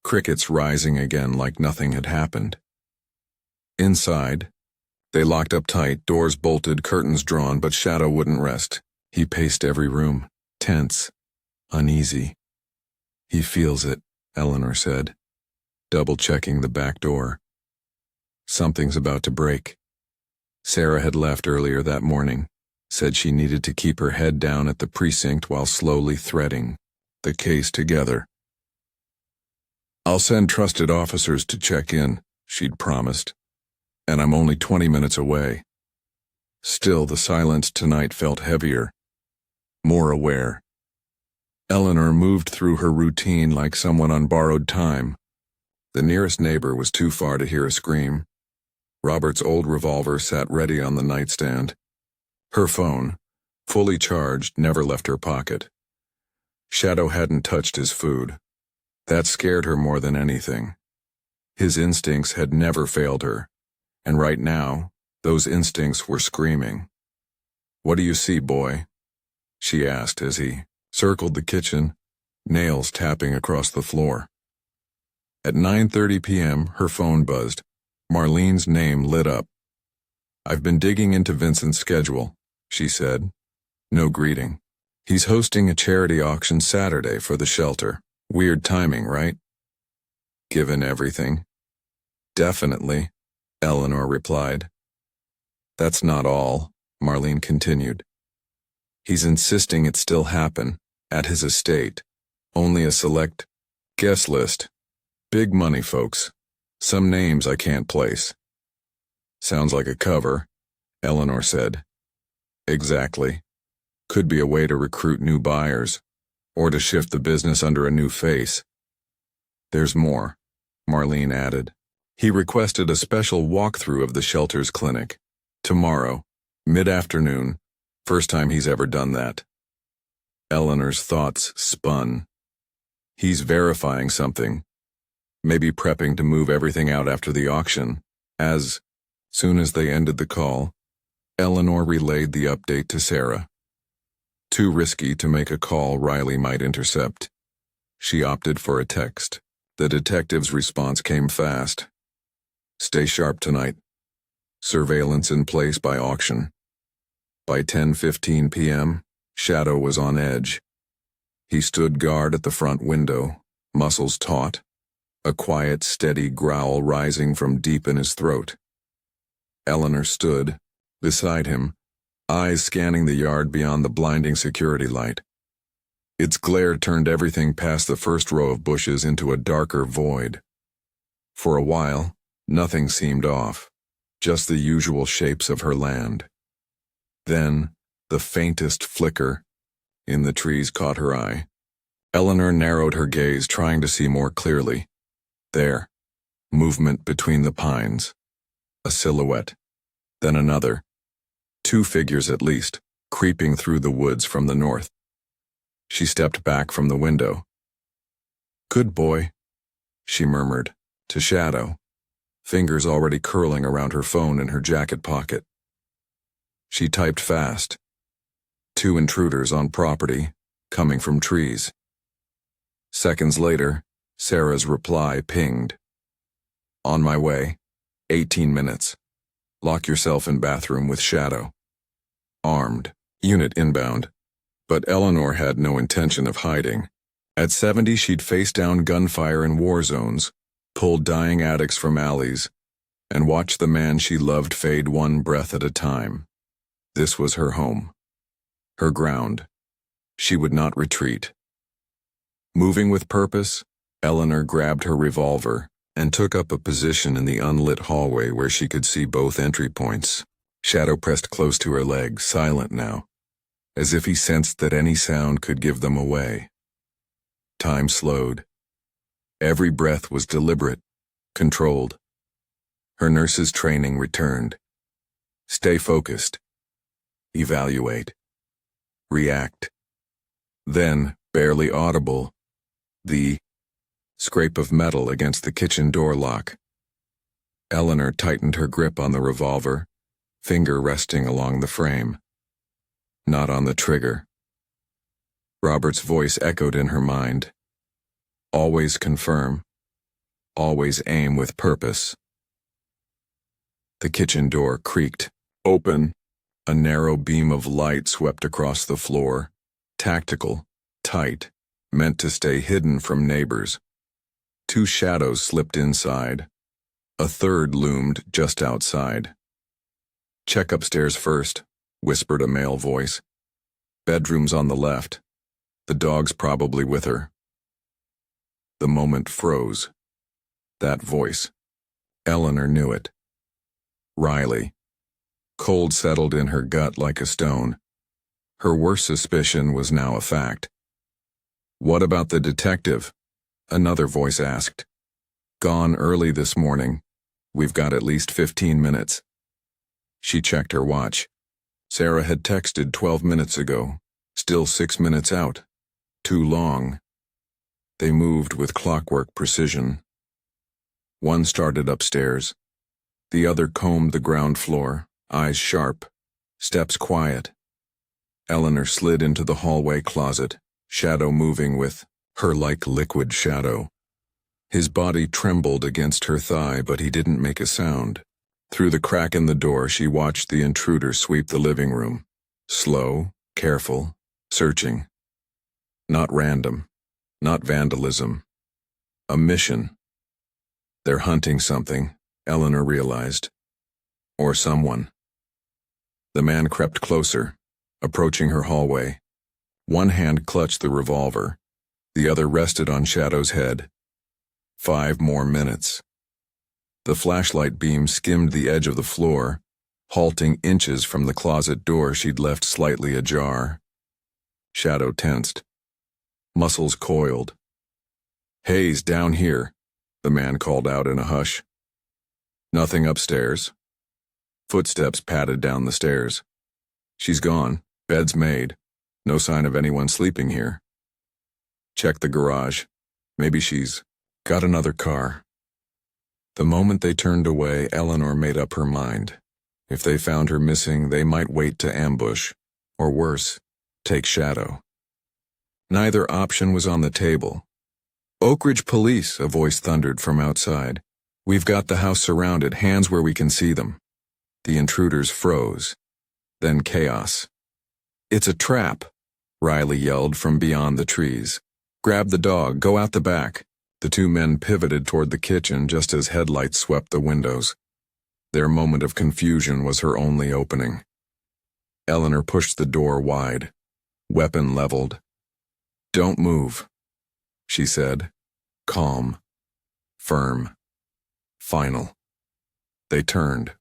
crickets rising again like nothing had happened. Inside, they locked up tight, doors bolted, curtains drawn, but Shadow wouldn't rest. He paced every room, tense, uneasy. "He feels it," Eleanor said, double-checking the back door. "Something's about to break." Sarah had left earlier that morning, said she needed to keep her head down at the precinct while slowly threading the case together. "I'll send trusted officers to check in," she'd promised, "and I'm only 20 minutes away." Still, the silence tonight felt heavier, more aware. Eleanor moved through her routine like someone on borrowed time. The nearest neighbor was too far to hear a scream. Robert's old revolver sat ready on the nightstand. Her phone, fully charged, never left her pocket. Shadow hadn't touched his food. That scared her more than anything. His instincts had never failed her, and right now, those instincts were screaming. "What do you see, boy?" she asked as he circled the kitchen, nails tapping across the floor. At 9:30 p.m., her phone buzzed. Marlene's name lit up. "I've been digging into Vincent's schedule," she said. No greeting. "He's hosting a charity auction Saturday for the shelter. Weird timing, right?" "Given everything." "Definitely," Eleanor replied. "That's not all," Marlene continued. "He's insisting it still happen, at his estate. Only a select guest list. Big money, folks. Some names I can't place. Sounds like a cover, Eleanor said. Exactly. Could be a way to recruit new buyers, or to shift the business under a new face. There's more, Marlene added. He requested a special walkthrough of the shelter's clinic. Tomorrow, mid-afternoon, first time he's ever done that. Eleanor's thoughts spun. He's verifying something. Maybe prepping to move everything out after the auction. As soon as they ended the call, Eleanor relayed the update to Sarah. Too risky to make a call Riley might intercept. She opted for a text. The detective's response came fast. Stay sharp tonight. Surveillance in place by auction. By 10:15 p.m., Shadow was on edge. He stood guard at the front window, muscles taut, a quiet, steady growl rising from deep in his throat. Eleanor stood beside him, eyes scanning the yard beyond the blinding security light. Its glare turned everything past the first row of bushes into a darker void. For a while, nothing seemed off, just the usual shapes of her land. Then, the faintest flicker in the trees caught her eye. Eleanor narrowed her gaze, trying to see more clearly. There, movement between the pines. A silhouette, then another. 2 figures at least, creeping through the woods from the north. She stepped back from the window. Good boy, she murmured, to Shadow, fingers already curling around her phone in her jacket pocket. She typed fast. 2 intruders on property, coming from trees. Seconds later, Sarah's reply pinged. On my way, 18 minutes. Lock yourself in bathroom with Shadow. Armed, unit inbound. But Eleanor had no intention of hiding. At 70, she'd faced down gunfire in war zones, pulled dying addicts from alleys, and watched the man she loved fade one breath at a time. This was her home. Her ground. She would not retreat. Moving with purpose, Eleanor grabbed her revolver and took up a position in the unlit hallway where she could see both entry points. Shadow pressed close to her leg, silent now, as if he sensed that any sound could give them away. Time slowed. Every breath was deliberate, controlled. Her nurse's training returned. Stay focused. Evaluate. React. Then, barely audible, the scrape of metal against the kitchen door lock. Eleanor tightened her grip on the revolver, finger resting along the frame. Not on the trigger. Robert's voice echoed in her mind. Always confirm. Always aim with purpose. The kitchen door creaked. Open. A narrow beam of light swept across the floor. Tactical, tight, meant to stay hidden from neighbors. 2 shadows slipped inside. A third loomed just outside. Check upstairs first, whispered a male voice. Bedroom's on the left. The dog's probably with her. The moment froze. That voice. Eleanor knew it. Riley. Cold settled in her gut like a stone. Her worst suspicion was now a fact. What about the detective? Another voice asked. Gone early this morning. We've got at least 15 minutes. She checked her watch. Sarah had texted 12 minutes ago. Still 6 minutes out. Too long. They moved with clockwork precision. One started upstairs. The other combed the ground floor, eyes sharp, steps quiet. Eleanor slid into the hallway closet, Shadow moving with her like liquid shadow. His body trembled against her thigh, but he didn't make a sound. Through the crack in the door, she watched the intruder sweep the living room. Slow, careful, searching. Not random, not vandalism. A mission. They're hunting something, Eleanor realized. Or someone. The man crept closer, approaching her hallway. One hand clutched the revolver. The other rested on Shadow's head. 5 more minutes. The flashlight beam skimmed the edge of the floor, halting inches from the closet door she'd left slightly ajar. Shadow tensed. Muscles coiled. "Hayes, down here," the man called out in a hush. "Nothing upstairs." Footsteps padded down the stairs. "She's gone. Bed's made. No sign of anyone sleeping here." "Check the garage. Maybe she's got another car." The moment they turned away, Eleanor made up her mind. If they found her missing, they might wait to ambush, or worse, take Shadow. Neither option was on the table. "Oak Ridge Police," a voice thundered from outside. "We've got the house surrounded, hands where we can see them." The intruders froze. Then chaos. "It's a trap," Riley yelled from beyond the trees. "Grab the dog, go out the back." The two men pivoted toward the kitchen just as headlights swept the windows. Their moment of confusion was her only opening. Eleanor pushed the door wide, weapon leveled. "Don't move," she said, calm, firm, final. They turned.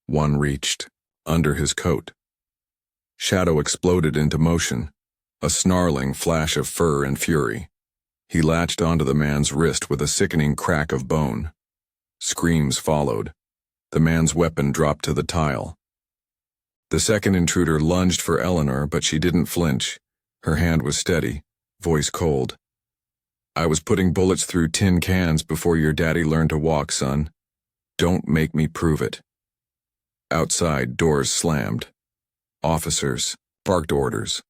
One reached, under his coat. Shadow exploded into motion, a snarling flash of fur and fury. He latched onto the man's wrist with a sickening crack of bone. Screams followed. The man's weapon dropped to the tile. The second intruder lunged for Eleanor, but she didn't flinch. Her hand was steady, voice cold. "I was putting bullets through tin cans before your daddy learned to walk, son. Don't make me prove it." Outside, doors slammed. Officers barked orders.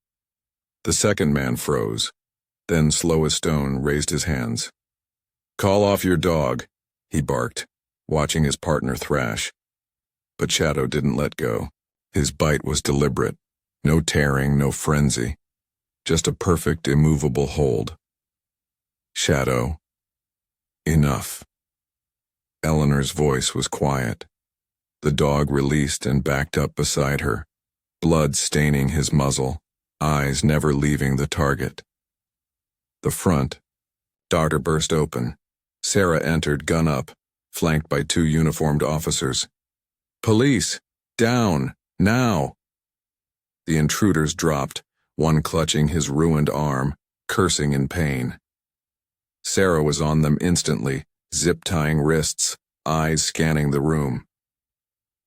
The second man froze, then slow as stone raised his hands. "Call off your dog," he barked, watching his partner thrash. But Shadow didn't let go. His bite was deliberate. No tearing, no frenzy. Just a perfect, immovable hold. "Shadow. Enough." Eleanor's voice was quiet. The dog released and backed up beside her, blood staining his muzzle, eyes never leaving the target. The front door burst open. Sarah entered, gun up, flanked by two uniformed officers. "Police! Down! Now!" The intruders dropped, one clutching his ruined arm, cursing in pain. Sarah was on them instantly, zip-tying wrists, eyes scanning the room.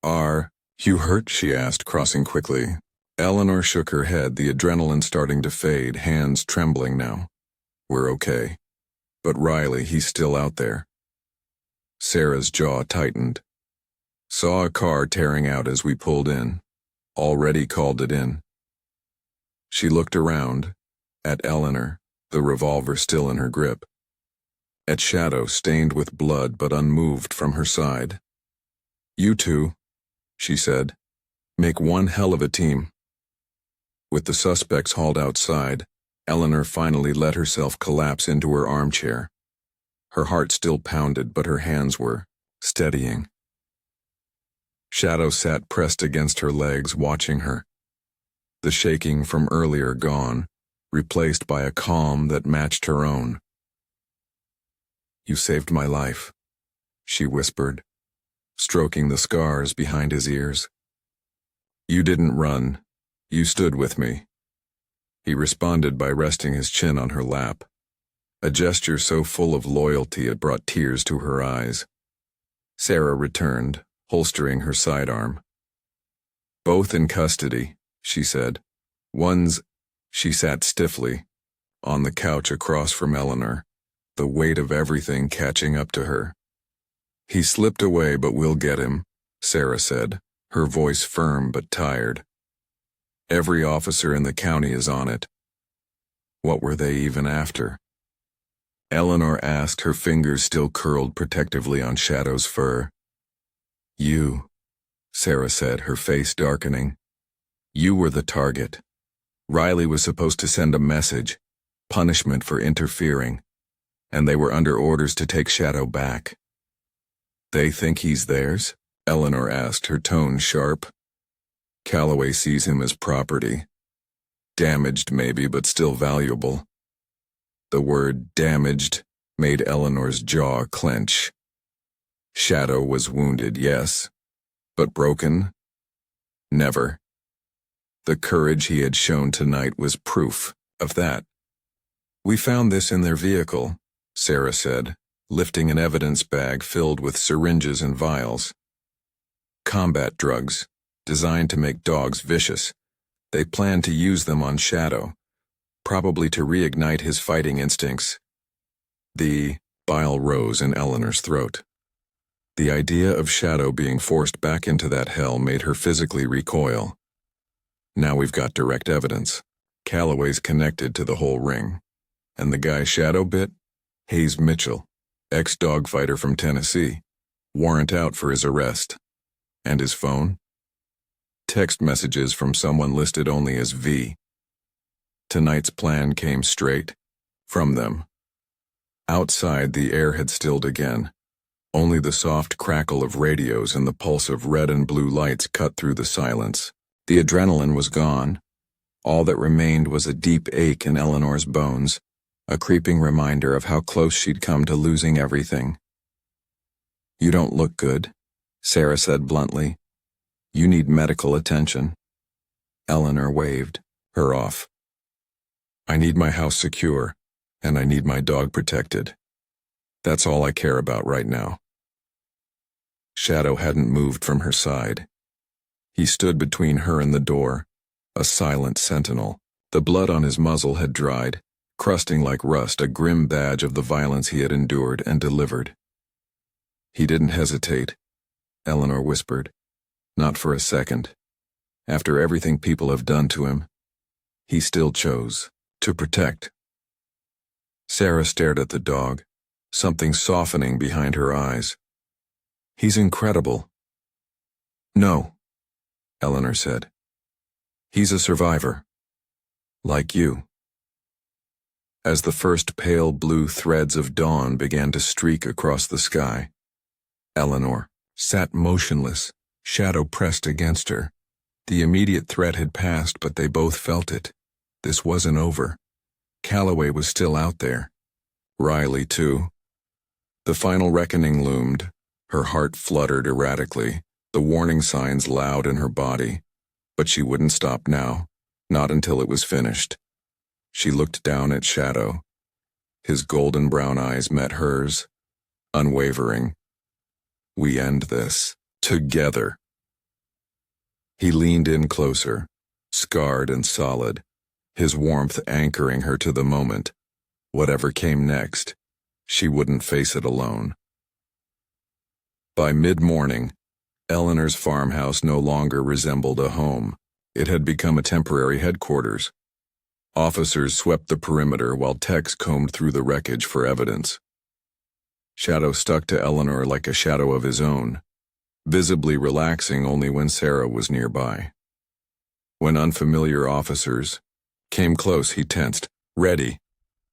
"Are you hurt?" she asked, crossing quickly. Eleanor shook her head, the adrenaline starting to fade, hands trembling now. "We're okay. But Riley, he's still out there." Sarah's jaw tightened. "Saw a car tearing out as we pulled in. Already called it in." She looked around, at Eleanor, the revolver still in her grip. At Shadow, stained with blood but unmoved from her side. "You two," she said, "make one hell of a team." With the suspects hauled outside, Eleanor finally let herself collapse into her armchair. Her heart still pounded, but her hands were steadying. Shadow sat pressed against her legs, watching her. The shaking from earlier gone, replaced by a calm that matched her own. "You saved my life," she whispered, stroking the scars behind his ears. "You didn't run. You stood with me." He responded by resting his chin on her lap, a gesture so full of loyalty it brought tears to her eyes. Sarah returned, holstering her sidearm. "Both in custody," she said. "One's—" She sat stiffly, on the couch across from Eleanor, the weight of everything catching up to her. "He slipped away, but we'll get him," Sarah said, her voice firm but tired. "Every officer in the county is on it." What were they even after? Eleanor asked, her fingers still curled protectively on Shadow's fur. "You," Sarah said, her face darkening. "You were the target. Riley was supposed to send a message, punishment for interfering, and they were under orders to take Shadow back." "They think he's theirs?" Eleanor asked, her tone sharp. "Calloway sees him as property. Damaged maybe, but still valuable." The word damaged made Eleanor's jaw clench. Shadow was wounded, yes, but broken? Never. The courage he had shown tonight was proof of that. "We found this in their vehicle," Sarah said, lifting an evidence bag filled with syringes and vials. "Combat drugs, designed to make dogs vicious. They planned to use them on Shadow, probably to reignite his fighting instincts." The bile rose in Eleanor's throat. The idea of Shadow being forced back into that hell made her physically recoil. Now we've got direct evidence. Calloway's connected to the whole ring. And the guy Shadow bit? Hayes Mitchell, ex-dogfighter from Tennessee. Warrant out for his arrest. And his phone? Text messages from someone listed only as V. Tonight's plan came straight from them. Outside, the air had stilled again. Only the soft crackle of radios and the pulse of red and blue lights cut through the silence. The adrenaline was gone. All that remained was a deep ache in Eleanor's bones, a creeping reminder of how close she'd come to losing everything. "You don't look good," Sarah said bluntly. "You need medical attention." Eleanor waved her off. "I need my house secure, and I need my dog protected. That's all I care about right now." Shadow hadn't moved from her side. He stood between her and the door, a silent sentinel. The blood on his muzzle had dried, crusting like rust, a grim badge of the violence he had endured and delivered. "He didn't hesitate," Eleanor whispered. "Not for a second. After everything people have done to him, he still chose to protect." Sarah stared at the dog, something softening behind her eyes. "He's incredible." "No," Eleanor said. "He's a survivor. Like you." As the first pale blue threads of dawn began to streak across the sky, Eleanor sat motionless, Shadow pressed against her. The immediate threat had passed, but they both felt it. This wasn't over. Calloway was still out there. Riley, too. The final reckoning loomed. Her heart fluttered erratically, the warning signs loud in her body. But she wouldn't stop now, not until it was finished. She looked down at Shadow. His golden brown eyes met hers, unwavering. "We end this together." He leaned in closer, scarred and solid, his warmth anchoring her to the moment. Whatever came next, she wouldn't face it alone. By mid-morning, Eleanor's farmhouse no longer resembled a home. It had become a temporary headquarters. Officers swept the perimeter while techs combed through the wreckage for evidence. Shadow stuck to Eleanor like a shadow of his own, visibly relaxing only when Sarah was nearby. When unfamiliar officers came close, he tensed. "Ready.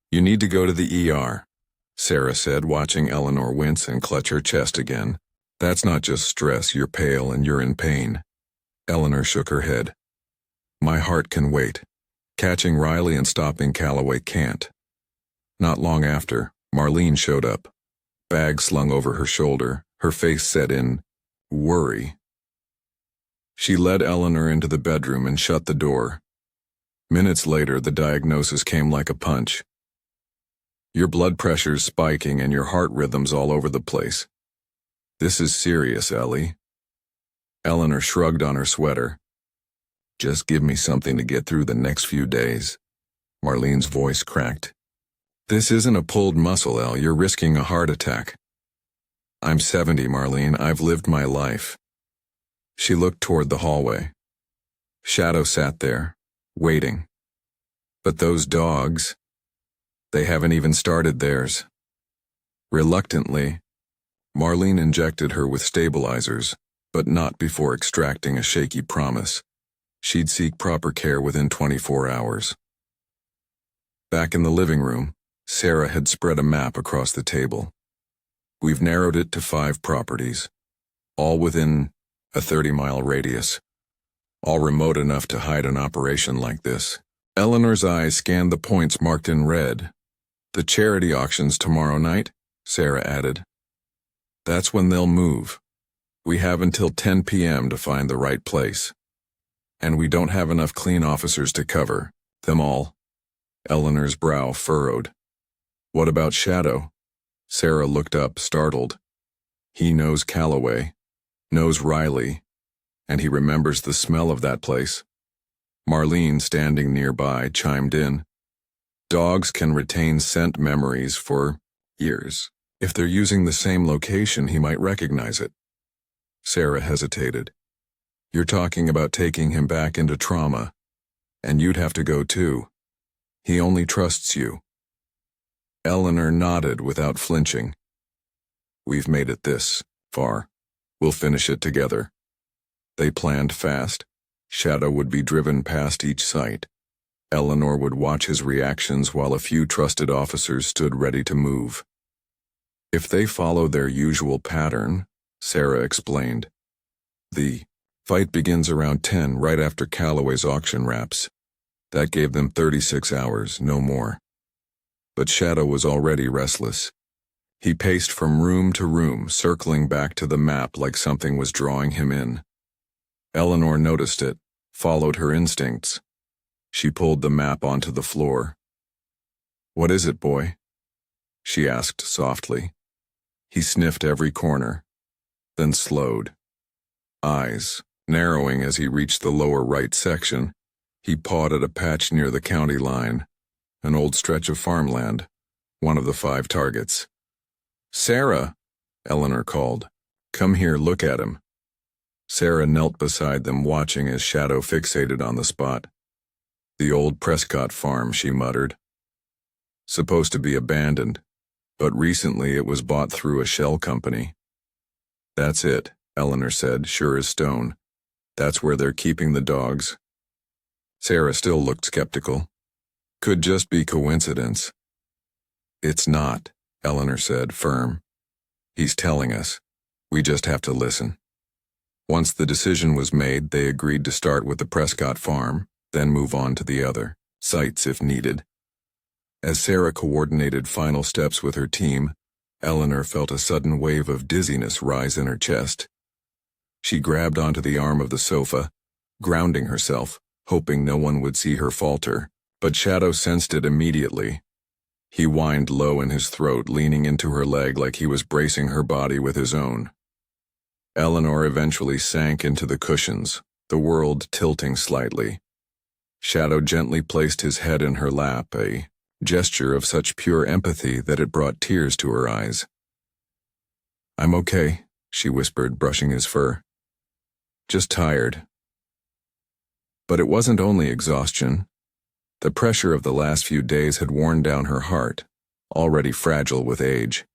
You need to go to the ER," Sarah said, watching Eleanor wince and clutch her chest again. "That's not just stress, you're pale and you're in pain." Eleanor shook her head. "My heart can wait. Catching Riley and stopping Calloway can't." Not long after, Marlene showed up, bag slung over her shoulder, her face set in worry. She led Eleanor into the bedroom and shut the door. Minutes later, the diagnosis came like a punch. "Your blood pressure's spiking and your heart rhythm's all over the place. This is serious, Ellie." Eleanor shrugged on her sweater. "Just give me something to get through the next few days." Marlene's voice cracked. "This isn't a pulled muscle, Elle. You're risking a heart attack." "I'm 70, Marlene. I've lived my life." She looked toward the hallway. Shadow sat there, waiting. But those dogs, they haven't even started theirs. Reluctantly, Marlene injected her with stabilizers, but not before extracting a shaky promise. She'd seek proper care within 24 hours. Back in the living room, Sarah had spread a map across the table. "We've narrowed it to 5 properties, all within a 30-mile radius, all remote enough to hide an operation like this." Eleanor's eyes scanned the points marked in red. "The charity auction's tomorrow night," Sarah added. That's when they'll move. We have until 10 p.m. to find the right place. And we don't have enough clean officers to cover them all. Eleanor's brow furrowed. What about Shadow? Sarah looked up, startled. He knows Calloway, knows Riley, and he remembers the smell of that place. Marlene, standing nearby, chimed in. Dogs can retain scent memories for years. If they're using the same location, he might recognize it. Sarah hesitated. You're talking about taking him back into trauma, and you'd have to go too. He only trusts you. Eleanor nodded without flinching. We've made it this far. We'll finish it together. They planned fast. Shadow would be driven past each site. Eleanor would watch his reactions while a few trusted officers stood ready to move. If they follow their usual pattern, Sarah explained. The fight begins around 10 right after Calloway's auction wraps. That gave them 36 hours, no more. But Shadow was already restless. He paced from room to room, circling back to the map like something was drawing him in. Eleanor noticed it, followed her instincts. She pulled the map onto the floor. What is it, boy? She asked softly. He sniffed every corner, then slowed. Eyes narrowing as he reached the lower right section, he pawed at a patch near the county line, an old stretch of farmland, one of the 5 targets. Sarah, Eleanor called. Come here, look at him. Sarah knelt beside them, watching as Shadow fixated on the spot. The old Prescott farm, she muttered. Supposed to be abandoned, but recently it was bought through a shell company. That's it, Eleanor said, sure as stone. That's where they're keeping the dogs. Sarah still looked skeptical. Could just be coincidence. It's not, Eleanor said, firm. He's telling us. We just have to listen. Once the decision was made, they agreed to start with the Prescott farm, then move on to the other sites if needed. As Sarah coordinated final steps with her team, Eleanor felt a sudden wave of dizziness rise in her chest. She grabbed onto the arm of the sofa, grounding herself, hoping no one would see her falter, but Shadow sensed it immediately. He whined low in his throat, leaning into her leg like he was bracing her body with his own. Eleanor eventually sank into the cushions, the world tilting slightly. Shadow gently placed his head in her lap, a gesture of such pure empathy that it brought tears to her eyes. I'm okay, she whispered, brushing his fur. Just tired. But it wasn't only exhaustion. The pressure of the last few days had worn down her heart, already fragile with age.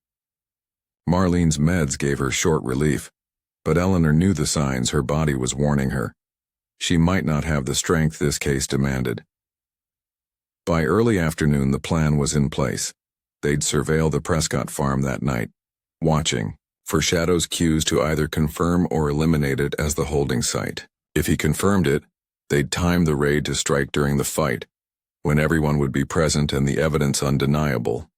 Marlene's meds gave her short relief, but Eleanor knew the signs her body was warning her. She might not have the strength this case demanded. By early afternoon, the plan was in place. They'd surveil the Prescott farm that night, watching for Shadow's cues to either confirm or eliminate it as the holding site. If he confirmed it, they'd time the raid to strike during the fight, when everyone would be present and the evidence undeniable.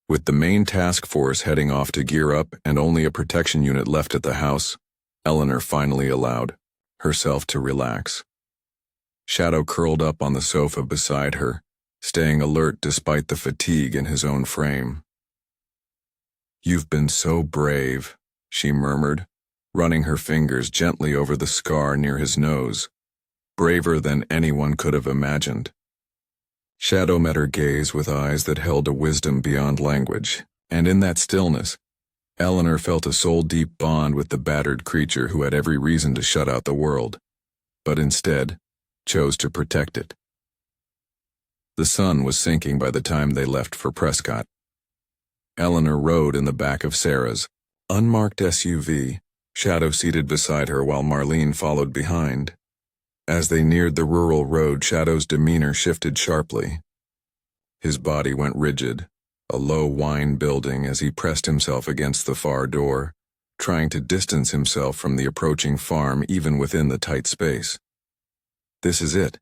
With the main task force heading off to gear up and only a protection unit left at the house, Eleanor finally allowed herself to relax. Shadow curled up on the sofa beside her, staying alert despite the fatigue in his own frame. You've been so brave, she murmured, running her fingers gently over the scar near his nose. Braver than anyone could have imagined. Shadow met her gaze with eyes that held a wisdom beyond language, and in that stillness, Eleanor felt a soul-deep bond with the battered creature who had every reason to shut out the world, but instead chose to protect it. The sun was sinking by the time they left for Prescott. Eleanor rode in the back of Sarah's unmarked SUV, Shadow seated beside her while Marlene followed behind. As they neared the rural road, Shadow's demeanor shifted sharply. His body went rigid, a low whine building as he pressed himself against the far door, trying to distance himself from the approaching farm even within the tight space. This is it,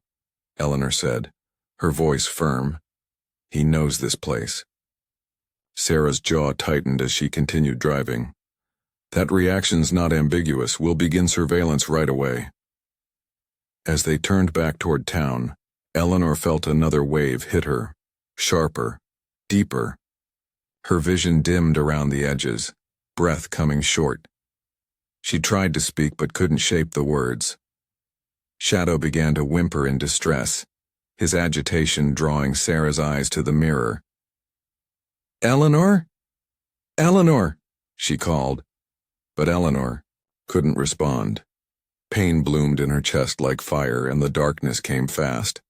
Eleanor said, her voice firm. He knows this place. Sarah's jaw tightened as she continued driving. That reaction's not ambiguous. We'll begin surveillance right away. As they turned back toward town, Eleanor felt another wave hit her, sharper, deeper. Her vision dimmed around the edges, breath coming short. She tried to speak but couldn't shape the words. Shadow began to whimper in distress, his agitation drawing Sarah's eyes to the mirror. "Eleanor? Eleanor!" she called, but Eleanor couldn't respond. Pain bloomed in her chest like fire, and the darkness came fast.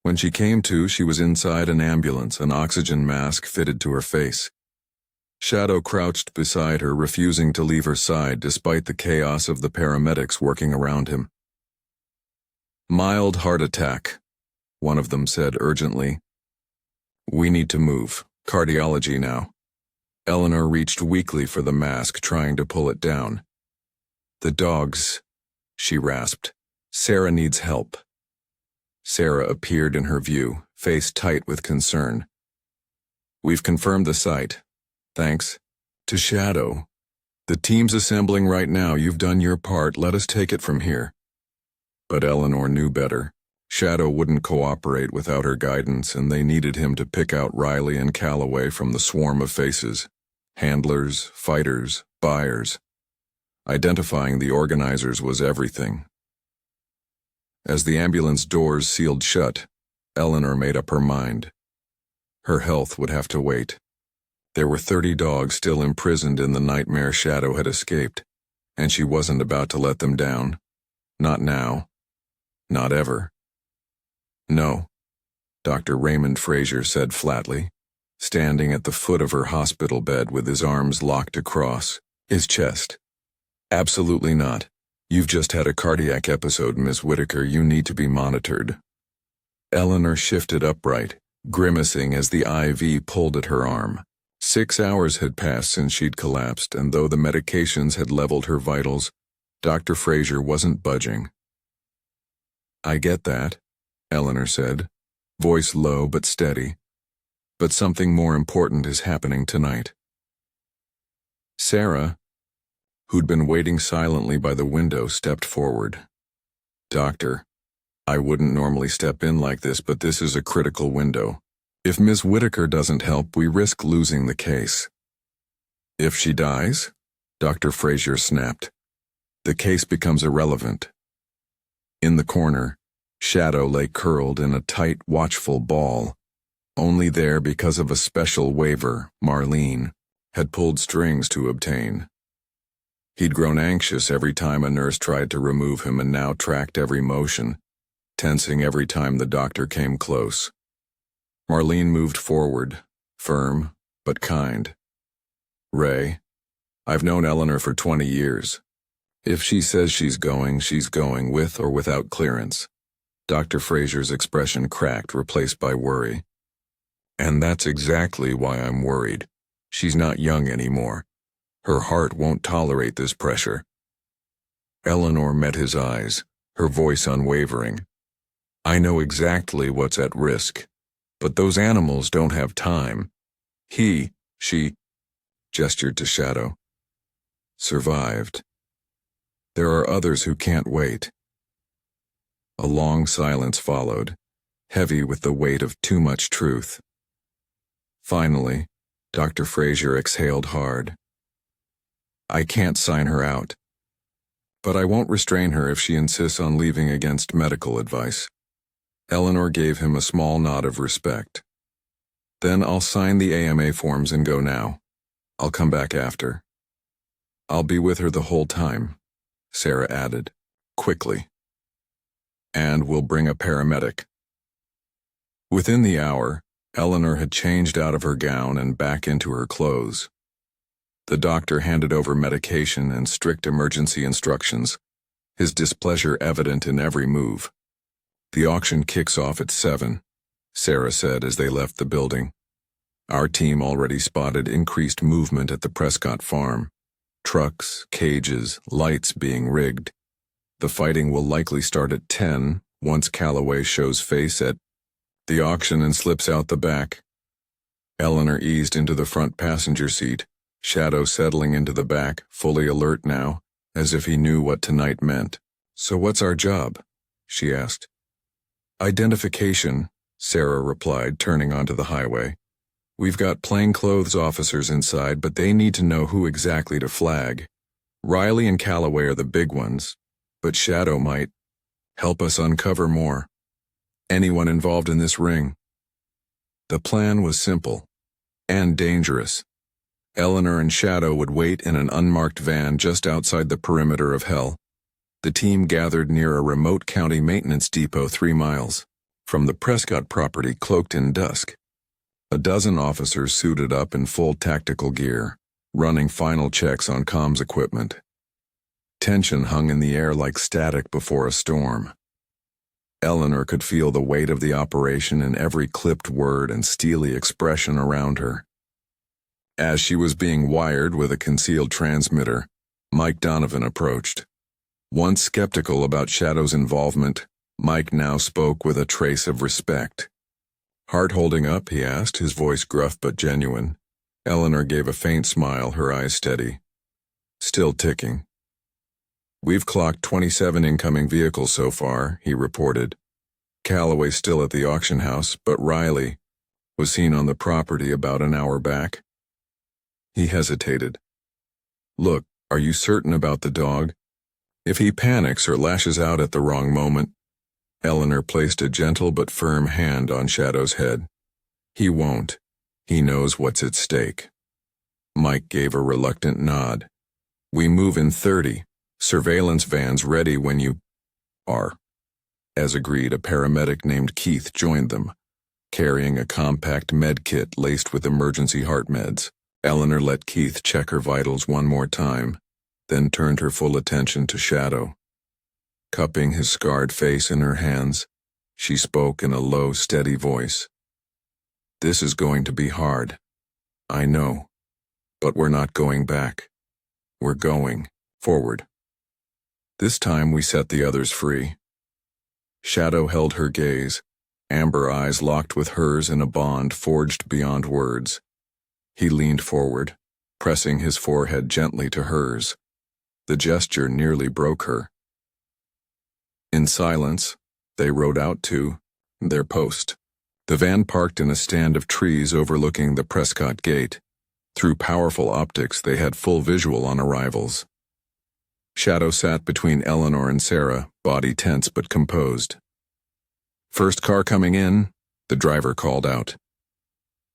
When she came to, she was inside an ambulance, an oxygen mask fitted to her face. Shadow crouched beside her, refusing to leave her side despite the chaos of the paramedics working around him. "Mild heart attack," one of them said urgently. "We need to move. Cardiology now." Eleanor reached weakly for the mask, trying to pull it down. "The dogs," she rasped. "Sarah needs help." Sarah appeared in her view, face tight with concern. "We've confirmed the site. Thanks to Shadow. The team's assembling right now. You've done your part. Let us take it from here." But Eleanor knew better. Shadow wouldn't cooperate without her guidance, and they needed him to pick out Riley and Calloway from the swarm of faces. Handlers, fighters, buyers. Identifying the organizers was everything. As the ambulance doors sealed shut, Eleanor made up her mind. Her health would have to wait. There were 30 dogs still imprisoned in the nightmare Shadow had escaped, and she wasn't about to let them down. Not now. Not ever. "No," Dr. Raymond Fraser said flatly, standing at the foot of her hospital bed with his arms locked across his chest. "Absolutely not. You've just had a cardiac episode, Miss Whitaker. You need to be monitored." Eleanor shifted upright, grimacing as the IV pulled at her arm. 6 hours had passed since she'd collapsed, and though the medications had leveled her vitals, Dr. Fraser wasn't budging. "I get that," Eleanor said, voice low but steady. "But something more important is happening tonight." Sarah, who'd been waiting silently by the window, stepped forward. "Doctor, I wouldn't normally step in like this, but this is a critical window. If Miss Whitaker doesn't help, we risk losing the case." "If she dies?" Dr. Fraser snapped. "The case becomes irrelevant." In the corner, Shadow lay curled in a tight, watchful ball, only there because of a special waiver Marlene had pulled strings to obtain. He'd grown anxious every time a nurse tried to remove him and now tracked every motion, tensing every time the doctor came close. Marlene moved forward, firm but kind. "Ray, I've known Eleanor for 20 years. If she says she's going with or without clearance." Dr. Fraser's expression cracked, replaced by worry. "And that's exactly why I'm worried. She's not young anymore. Her heart won't tolerate this pressure." Eleanor met his eyes, her voice unwavering. "I know exactly what's at risk, but those animals don't have time. She gestured to Shadow, survived. There are others who can't wait." A long silence followed, heavy with the weight of too much truth. Finally, Dr. Fraser exhaled hard. "I can't sign her out. But I won't restrain her if she insists on leaving against medical advice." Eleanor gave him a small nod of respect. "Then I'll sign the AMA forms and go now. I'll come back after." "I'll be with her the whole time," Sarah added, quickly. "And we'll bring a paramedic." Within the hour, Eleanor had changed out of her gown and back into her clothes. The doctor handed over medication and strict emergency instructions, his displeasure evident in every move. "The auction kicks off at 7, Sarah said as they left the building. "Our team already spotted increased movement at the Prescott farm. Trucks, cages, lights being rigged. The fighting will likely start at 10 once Calloway shows face at the auction and slips out the back." Eleanor eased into the front passenger seat, Shadow settling into the back, fully alert now, as if he knew what tonight meant. "So what's our job?" she asked. "Identification," Sarah replied, turning onto the highway. "We've got plainclothes officers inside, but they need to know who exactly to flag. Riley and Calloway are the big ones, but Shadow might help us uncover more. Anyone involved in this ring." The plan was simple and dangerous. Eleanor and Shadow would wait in an unmarked van just outside the perimeter of hell. The team gathered near a remote county maintenance depot 3 miles from the Prescott property, cloaked in dusk. A dozen officers suited up in full tactical gear, running final checks on comms equipment. Tension hung in the air like static before a storm. Eleanor could feel the weight of the operation in every clipped word and steely expression around her. As she was being wired with a concealed transmitter, Mike Donovan approached. Once skeptical about Shadow's involvement, Mike now spoke with a trace of respect. "Heart holding up?" he asked, his voice gruff but genuine. Eleanor gave a faint smile, her eyes steady. "Still ticking." "We've clocked 27 incoming vehicles so far," he reported. "Calloway still at the auction house, but Riley was seen on the property about an hour back." He hesitated. "Look, are you certain about the dog? If he panics or lashes out at the wrong moment..." Eleanor placed a gentle but firm hand on Shadow's head. "He won't. He knows what's at stake." Mike gave a reluctant nod. "We move in 30. Surveillance vans ready when you are." As agreed, a paramedic named Keith joined them, carrying a compact med kit laced with emergency heart meds. Eleanor let Keith check her vitals one more time, then turned her full attention to Shadow. Cupping his scarred face in her hands, she spoke in a low, steady voice. "This is going to be hard. I know. But we're not going back. We're going forward. This time we set the others free." Shadow held her gaze, amber eyes locked with hers in a bond forged beyond words. He leaned forward, pressing his forehead gently to hers. The gesture nearly broke her. In silence, they rode out to their post. The van parked in a stand of trees overlooking the Prescott gate. Through powerful optics, they had full visual on arrivals. Shadow sat between Eleanor and Sarah, body tense but composed. "First car coming in," the driver called out.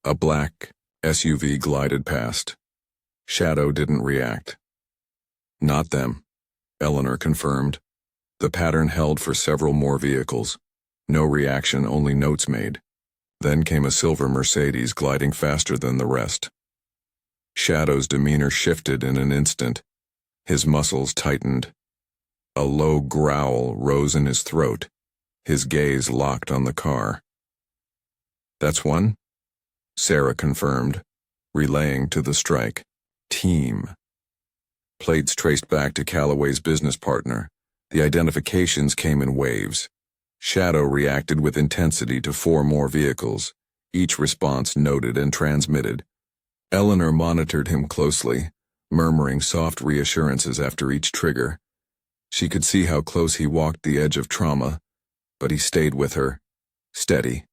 A black SUV glided past. Shadow didn't react. "Not them," Eleanor confirmed. The pattern held for several more vehicles. No reaction, only notes made. Then came a silver Mercedes gliding faster than the rest. Shadow's demeanor shifted in an instant. His muscles tightened. A low growl rose in his throat. His gaze locked on the car. "That's one?" Sarah confirmed, relaying to the strike. "Team." Plates traced back to Calloway's business partner. The identifications came in waves. Shadow reacted with intensity to 4 more vehicles, each response noted and transmitted. Eleanor monitored him closely, murmuring soft reassurances after each trigger. She could see how close he walked the edge of trauma, but he stayed with her, steady.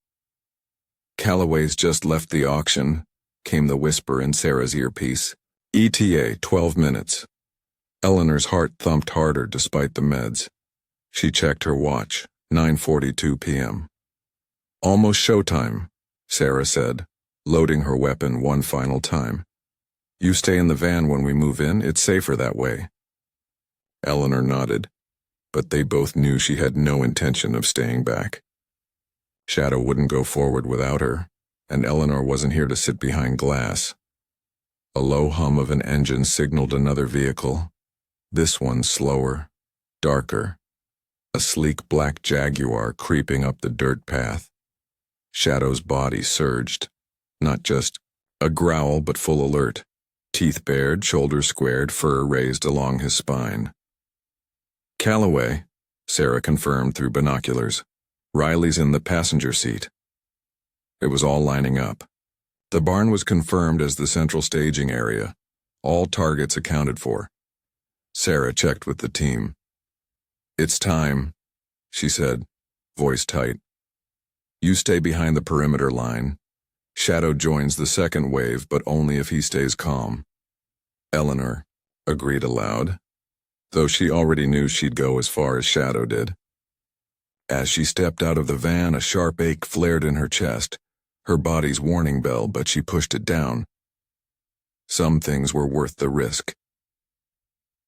"Calloway's just left the auction," came the whisper in Sarah's earpiece. "ETA 12 minutes. Eleanor's heart thumped harder despite the meds. She checked her watch, 9:42 p.m. "Almost showtime," Sarah said, loading her weapon one final time. "You stay in the van when we move in, it's safer that way." Eleanor nodded, but they both knew she had no intention of staying back. Shadow wouldn't go forward without her, and Eleanor wasn't here to sit behind glass. A low hum of an engine signaled another vehicle, this one slower, darker, a sleek black Jaguar creeping up the dirt path. Shadow's body surged, not just a growl but full alert, teeth bared, shoulders squared, fur raised along his spine. "Calloway," Sarah confirmed through binoculars. "Riley's in the passenger seat." It was all lining up. The barn was confirmed as the central staging area, all targets accounted for. Sarah checked with the team. "It's time," she said, voice tight. "You stay behind the perimeter line. Shadow joins the second wave, but only if he stays calm." Eleanor agreed aloud, though she already knew she'd go as far as Shadow did. As she stepped out of the van, a sharp ache flared in her chest, her body's warning bell, but she pushed it down. Some things were worth the risk.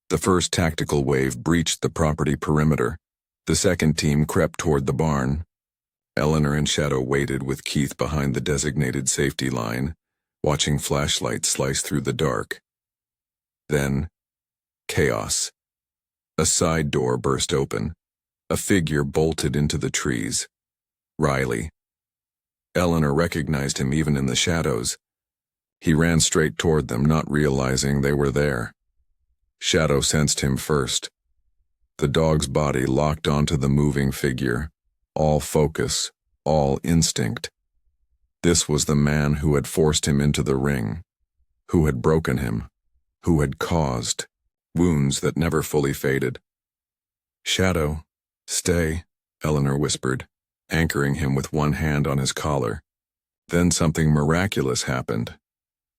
The first tactical wave breached the property perimeter. The second team crept toward the barn. Eleanor and Shadow waited with Keith behind the designated safety line, watching flashlights slice through the dark. Then, chaos. A side door burst open. A figure bolted into the trees. Riley. Eleanor recognized him even in the shadows. He ran straight toward them, not realizing they were there. Shadow sensed him first. The dog's body locked onto the moving figure, all focus, all instinct. This was the man who had forced him into the ring, who had broken him, who had caused wounds that never fully faded. "Shadow, stay," Eleanor whispered, anchoring him with one hand on his collar. Then something miraculous happened.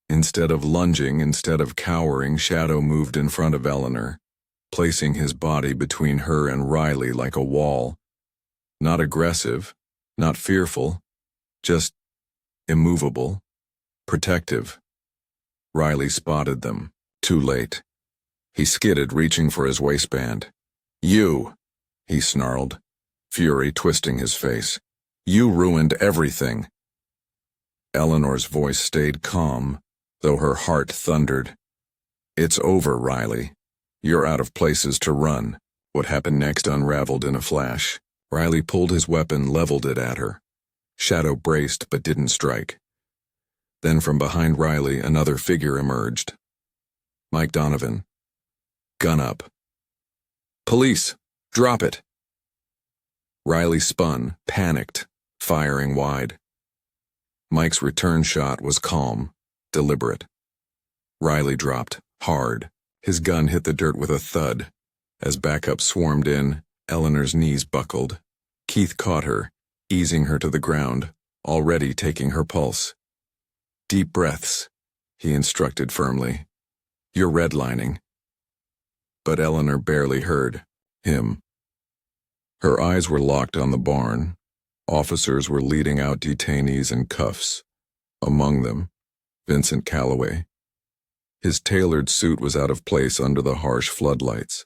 Instead of lunging, instead of cowering, Shadow moved in front of Eleanor, placing his body between her and Riley like a wall. Not aggressive, not fearful, just immovable, protective. Riley spotted them, too late. He skidded, reaching for his waistband. "You!" he snarled, fury twisting his face. "You ruined everything." Eleanor's voice stayed calm, though her heart thundered. "It's over, Riley. You're out of places to run." What happened next unraveled in a flash. Riley pulled his weapon, leveled it at her. Shadow braced but didn't strike. Then from behind Riley, another figure emerged. Mike Donovan. Gun up. "Police! Drop it!" Riley spun, panicked, firing wide. Mike's return shot was calm, deliberate. Riley dropped, hard. His gun hit the dirt with a thud. As backup swarmed in, Eleanor's knees buckled. Keith caught her, easing her to the ground, already taking her pulse. "Deep breaths," he instructed firmly. "You're redlining." But Eleanor barely heard him. Her eyes were locked on the barn. Officers were leading out detainees in cuffs. Among them, Vincent Calloway. His tailored suit was out of place under the harsh floodlights.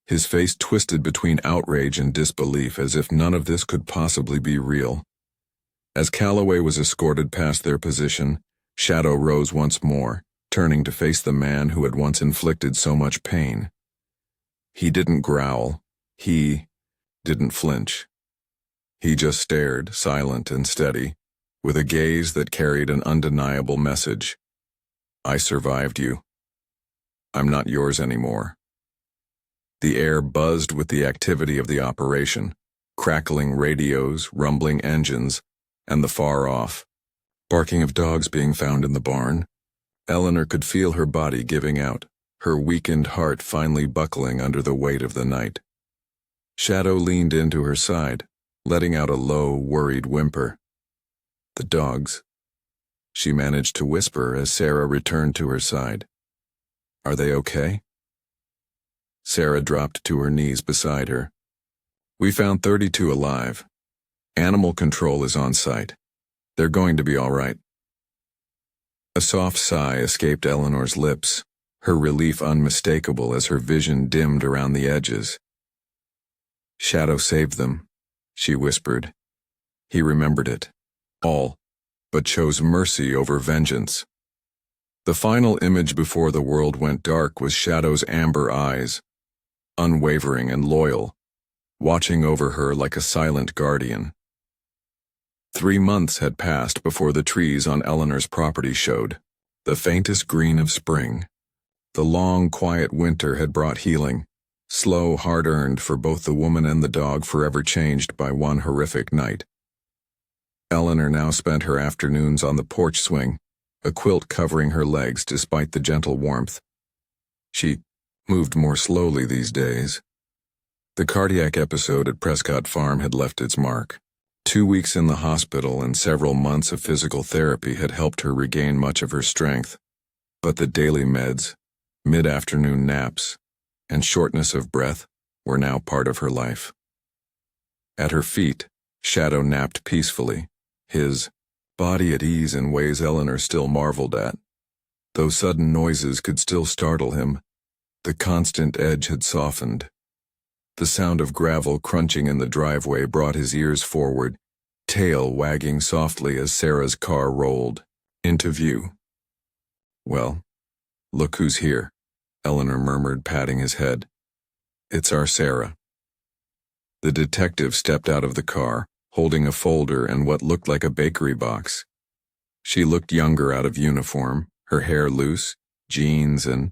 His face twisted between outrage and disbelief, as if none of this could possibly be real. As Calloway was escorted past their position, Shadow rose once more, turning to face the man who had once inflicted so much pain. He didn't growl. He didn't flinch. He just stared, silent and steady, with a gaze that carried an undeniable message. "I survived you. I'm not yours anymore." The air buzzed with the activity of the operation, crackling radios, rumbling engines, and the far-off barking of dogs being found in the barn. Eleanor could feel her body giving out, her weakened heart finally buckling under the weight of the night. Shadow leaned into her side, letting out a low, worried whimper. "The dogs," she managed to whisper as Sarah returned to her side. "Are they okay?" Sarah dropped to her knees beside her. "We found 32 alive. Animal control is on site. They're going to be all right." A soft sigh escaped Eleanor's lips, her relief unmistakable as her vision dimmed around the edges. "Shadow saved them," she whispered. He remembered it. All, but chose mercy over vengeance. The final image before the world went dark was Shadow's amber eyes, unwavering and loyal, watching over her like a silent guardian. 3 months had passed before the trees on Eleanor's property showed the faintest green of spring. The long, quiet winter had brought healing, slow, hard-earned for both the woman and the dog, forever changed by one horrific night. Eleanor now spent her afternoons on the porch swing, a quilt covering her legs despite the gentle warmth. She moved more slowly these days. The cardiac episode at Prescott Farm had left its mark. 2 weeks in the hospital and several months of physical therapy had helped her regain much of her strength. But the daily meds, mid-afternoon naps, and shortness of breath were now part of her life. At her feet, Shadow napped peacefully, his body at ease in ways Eleanor still marveled at. Though sudden noises could still startle him, the constant edge had softened. The sound of gravel crunching in the driveway brought his ears forward, tail wagging softly as Sarah's car rolled into view. "Well, look who's here," Eleanor murmured, patting his head. "It's our Sarah." The detective stepped out of the car, holding a folder and what looked like a bakery box. She looked younger out of uniform, her hair loose, jeans and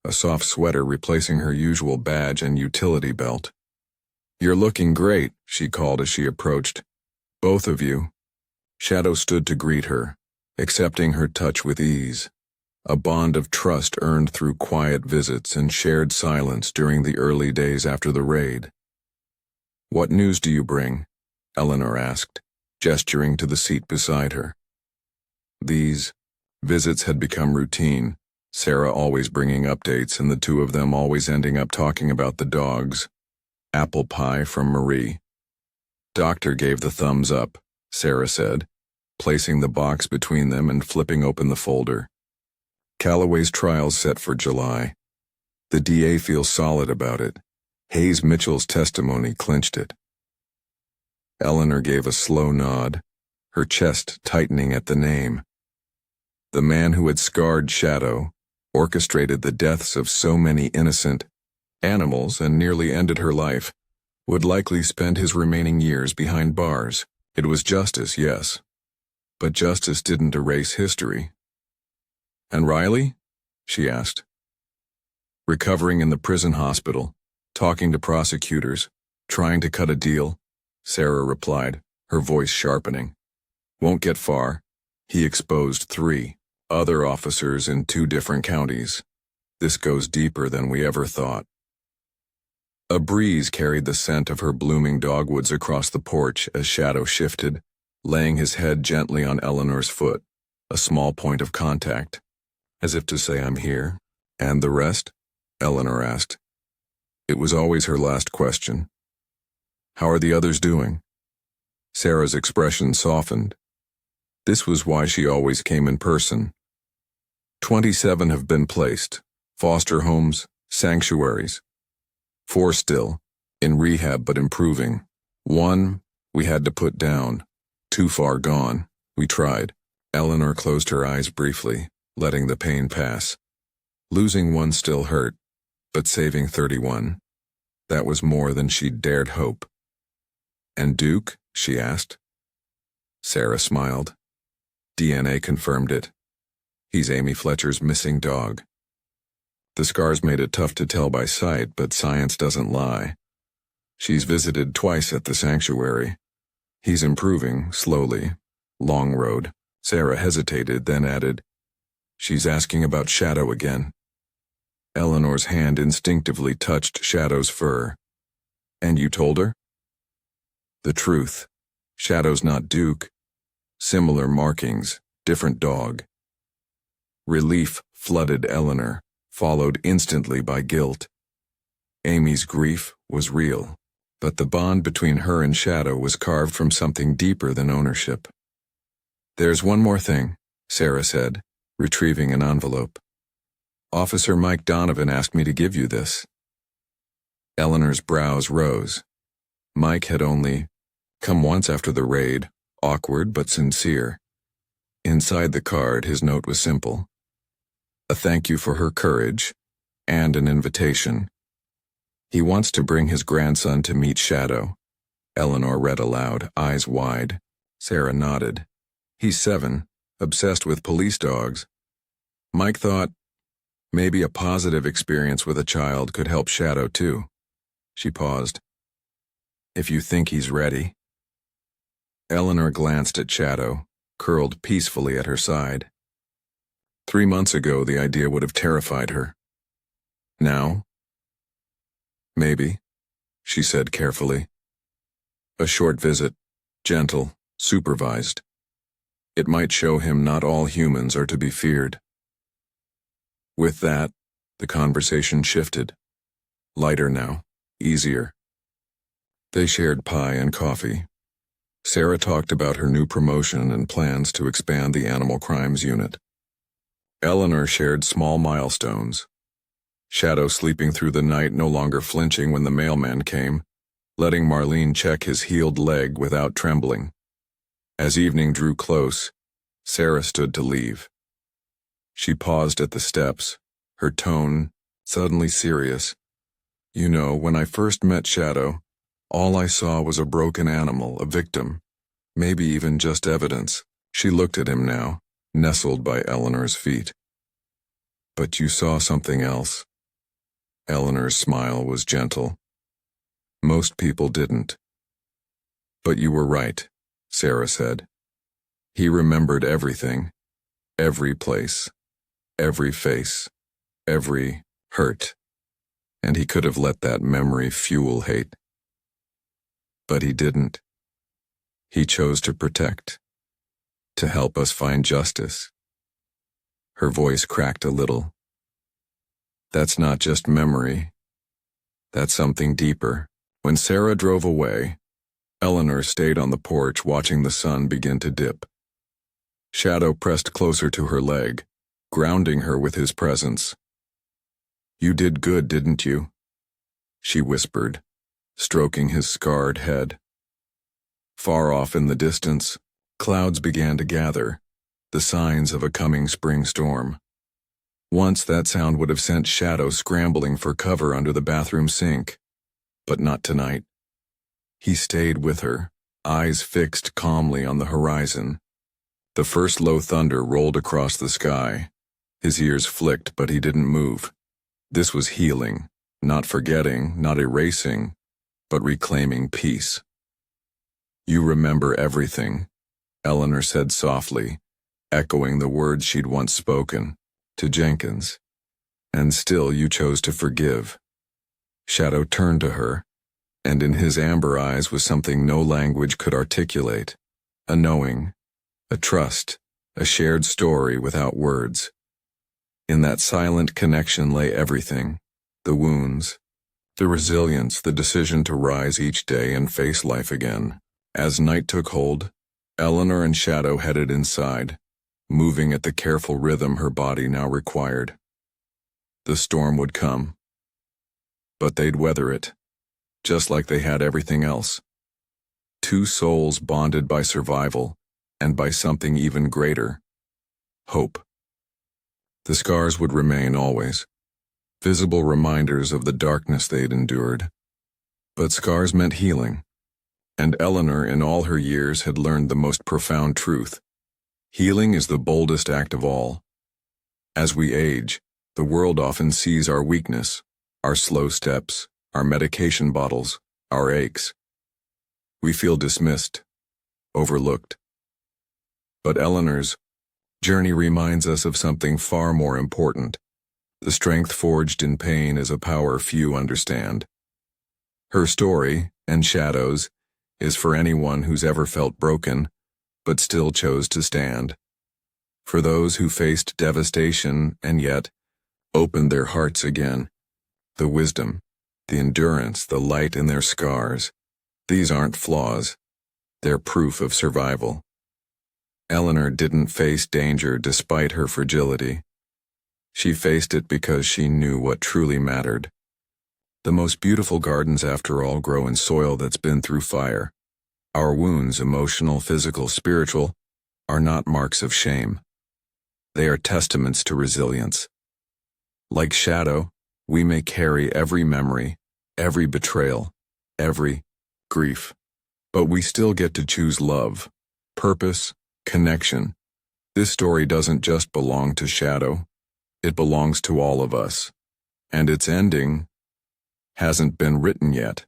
a soft sweater replacing her usual badge and utility belt. "You're looking great," she called as she approached. "Both of you." Shadow stood to greet her, accepting her touch with ease. A bond of trust earned through quiet visits and shared silence during the early days after the raid. "What news do you bring?" Eleanor asked, gesturing to the seat beside her. These visits had become routine, Sarah always bringing updates and the two of them always ending up talking about the dogs. Apple pie from Marie. "Doctor gave the thumbs up," Sarah said, placing the box between them and flipping open the folder. "Calloway's trial's set for July. The DA feels solid about it. Hayes Mitchell's testimony clinched it." Eleanor gave a slow nod, her chest tightening at the name. The man who had scarred Shadow, orchestrated the deaths of so many innocent animals and nearly ended her life, would likely spend his remaining years behind bars. It was justice, yes, but justice didn't erase history. "And Riley?" she asked. "Recovering in the prison hospital, talking to prosecutors, trying to cut a deal," Sarah replied, her voice sharpening. "Won't get far. He exposed 3 other officers in 2 different counties. This goes deeper than we ever thought." A breeze carried the scent of her blooming dogwoods across the porch as Shadow shifted, laying his head gently on Eleanor's foot, a small point of contact, as if to say, "I'm here." "And the rest?" Eleanor asked. It was always her last question. "How are the others doing?" Sarah's expression softened. This was why she always came in person. 27 have been placed, foster homes, sanctuaries. 4 still, in rehab but improving. 1, we had to put down. Too far gone. We tried. Eleanor closed her eyes briefly, letting the pain pass. Losing 1 still hurt, but saving 31. That was more than she'd dared hope. "And Duke?" she asked. Sarah smiled. DNA confirmed it. He's Amy Fletcher's missing dog. The scars made it tough to tell by sight, but science doesn't lie. She's visited twice at the sanctuary. He's improving, slowly. Long road. Sarah hesitated, then added, "She's asking about Shadow again." Eleanor's hand instinctively touched Shadow's fur. "And you told her?" "The truth. Shadow's not Duke. Similar markings, different dog." Relief flooded Eleanor, followed instantly by guilt. Amy's grief was real, but the bond between her and Shadow was carved from something deeper than ownership. "There's one more thing," Sarah said, retrieving an envelope. "Officer Mike Donovan asked me to give you this." Eleanor's brows rose. Mike had only come once after the raid, awkward but sincere. Inside the card, his note was simple. A thank you for her courage, and an invitation. He wants to bring his grandson to meet Shadow. Eleanor read aloud, eyes wide. Sarah nodded. He's 7, obsessed with police dogs. Mike thought maybe a positive experience with a child could help Shadow too. She paused. "If you think he's ready." Eleanor glanced at Shadow, curled peacefully at her side. 3 months ago, the idea would have terrified her. Now? Maybe, she said carefully. A short visit, gentle, supervised. It might show him not all humans are to be feared. With that, the conversation shifted. Lighter now, easier. They shared pie and coffee. Sarah talked about her new promotion and plans to expand the animal crimes unit. Eleanor shared small milestones. Shadow sleeping through the night, no longer flinching when the mailman came, letting Marlene check his healed leg without trembling. As evening drew close, Sarah stood to leave. She paused at the steps, her tone suddenly serious. You know, when I first met Shadow, all I saw was a broken animal, a victim, maybe even just evidence. She looked at him now, nestled by Eleanor's feet. But you saw something else. Eleanor's smile was gentle. Most people didn't. But you were right, Sarah said. He remembered everything, every place, every face, every hurt, and he could have let that memory fuel hate. But he didn't. He chose to protect, to help us find justice. Her voice cracked a little. That's not just memory. That's something deeper. When Sarah drove away, Eleanor stayed on the porch watching the sun begin to dip. Shadow pressed closer to her leg, grounding her with his presence. You did good, didn't you? She whispered, stroking his scarred head. Far off in the distance, clouds began to gather, the signs of a coming spring storm. Once that sound would have sent Shadow scrambling for cover under the bathroom sink. But not tonight. He stayed with her, eyes fixed calmly on the horizon. The first low thunder rolled across the sky. His ears flicked, but he didn't move. This was healing, not forgetting, not erasing, but reclaiming peace. You remember everything, Eleanor said softly, echoing the words she'd once spoken, to Jenkins. And still you chose to forgive. Shadow turned to her, and in his amber eyes was something no language could articulate, a knowing, a trust, a shared story without words. In that silent connection lay everything, the wounds, the resilience, the decision to rise each day and face life again. As night took hold, Eleanor and Shadow headed inside, moving at the careful rhythm her body now required. The storm would come, but they'd weather it, just like they had everything else. Two souls bonded by survival and by something even greater, hope. The scars would remain always, visible reminders of the darkness they'd endured. But scars meant healing, and Eleanor in all her years had learned the most profound truth. Healing is the boldest act of all. As we age, the world often sees our weakness, our slow steps, our medication bottles, our aches. We feel dismissed, overlooked. But Eleanor's journey reminds us of something far more important. The strength forged in pain is a power few understand. Her story, and Shadow's, is for anyone who's ever felt broken, but still chose to stand. For those who faced devastation and yet opened their hearts again. The wisdom, the endurance, the light in their scars. These aren't flaws. They're proof of survival. Eleanor didn't face danger despite her fragility. She faced it because she knew what truly mattered. The most beautiful gardens, after all, grow in soil that's been through fire. Our wounds, emotional, physical, spiritual, are not marks of shame. They are testaments to resilience. Like Shadow, we may carry every memory, every betrayal, every grief, but we still get to choose love, purpose, connection. This story doesn't just belong to Shadow. It belongs to all of us. And its ending hasn't been written yet.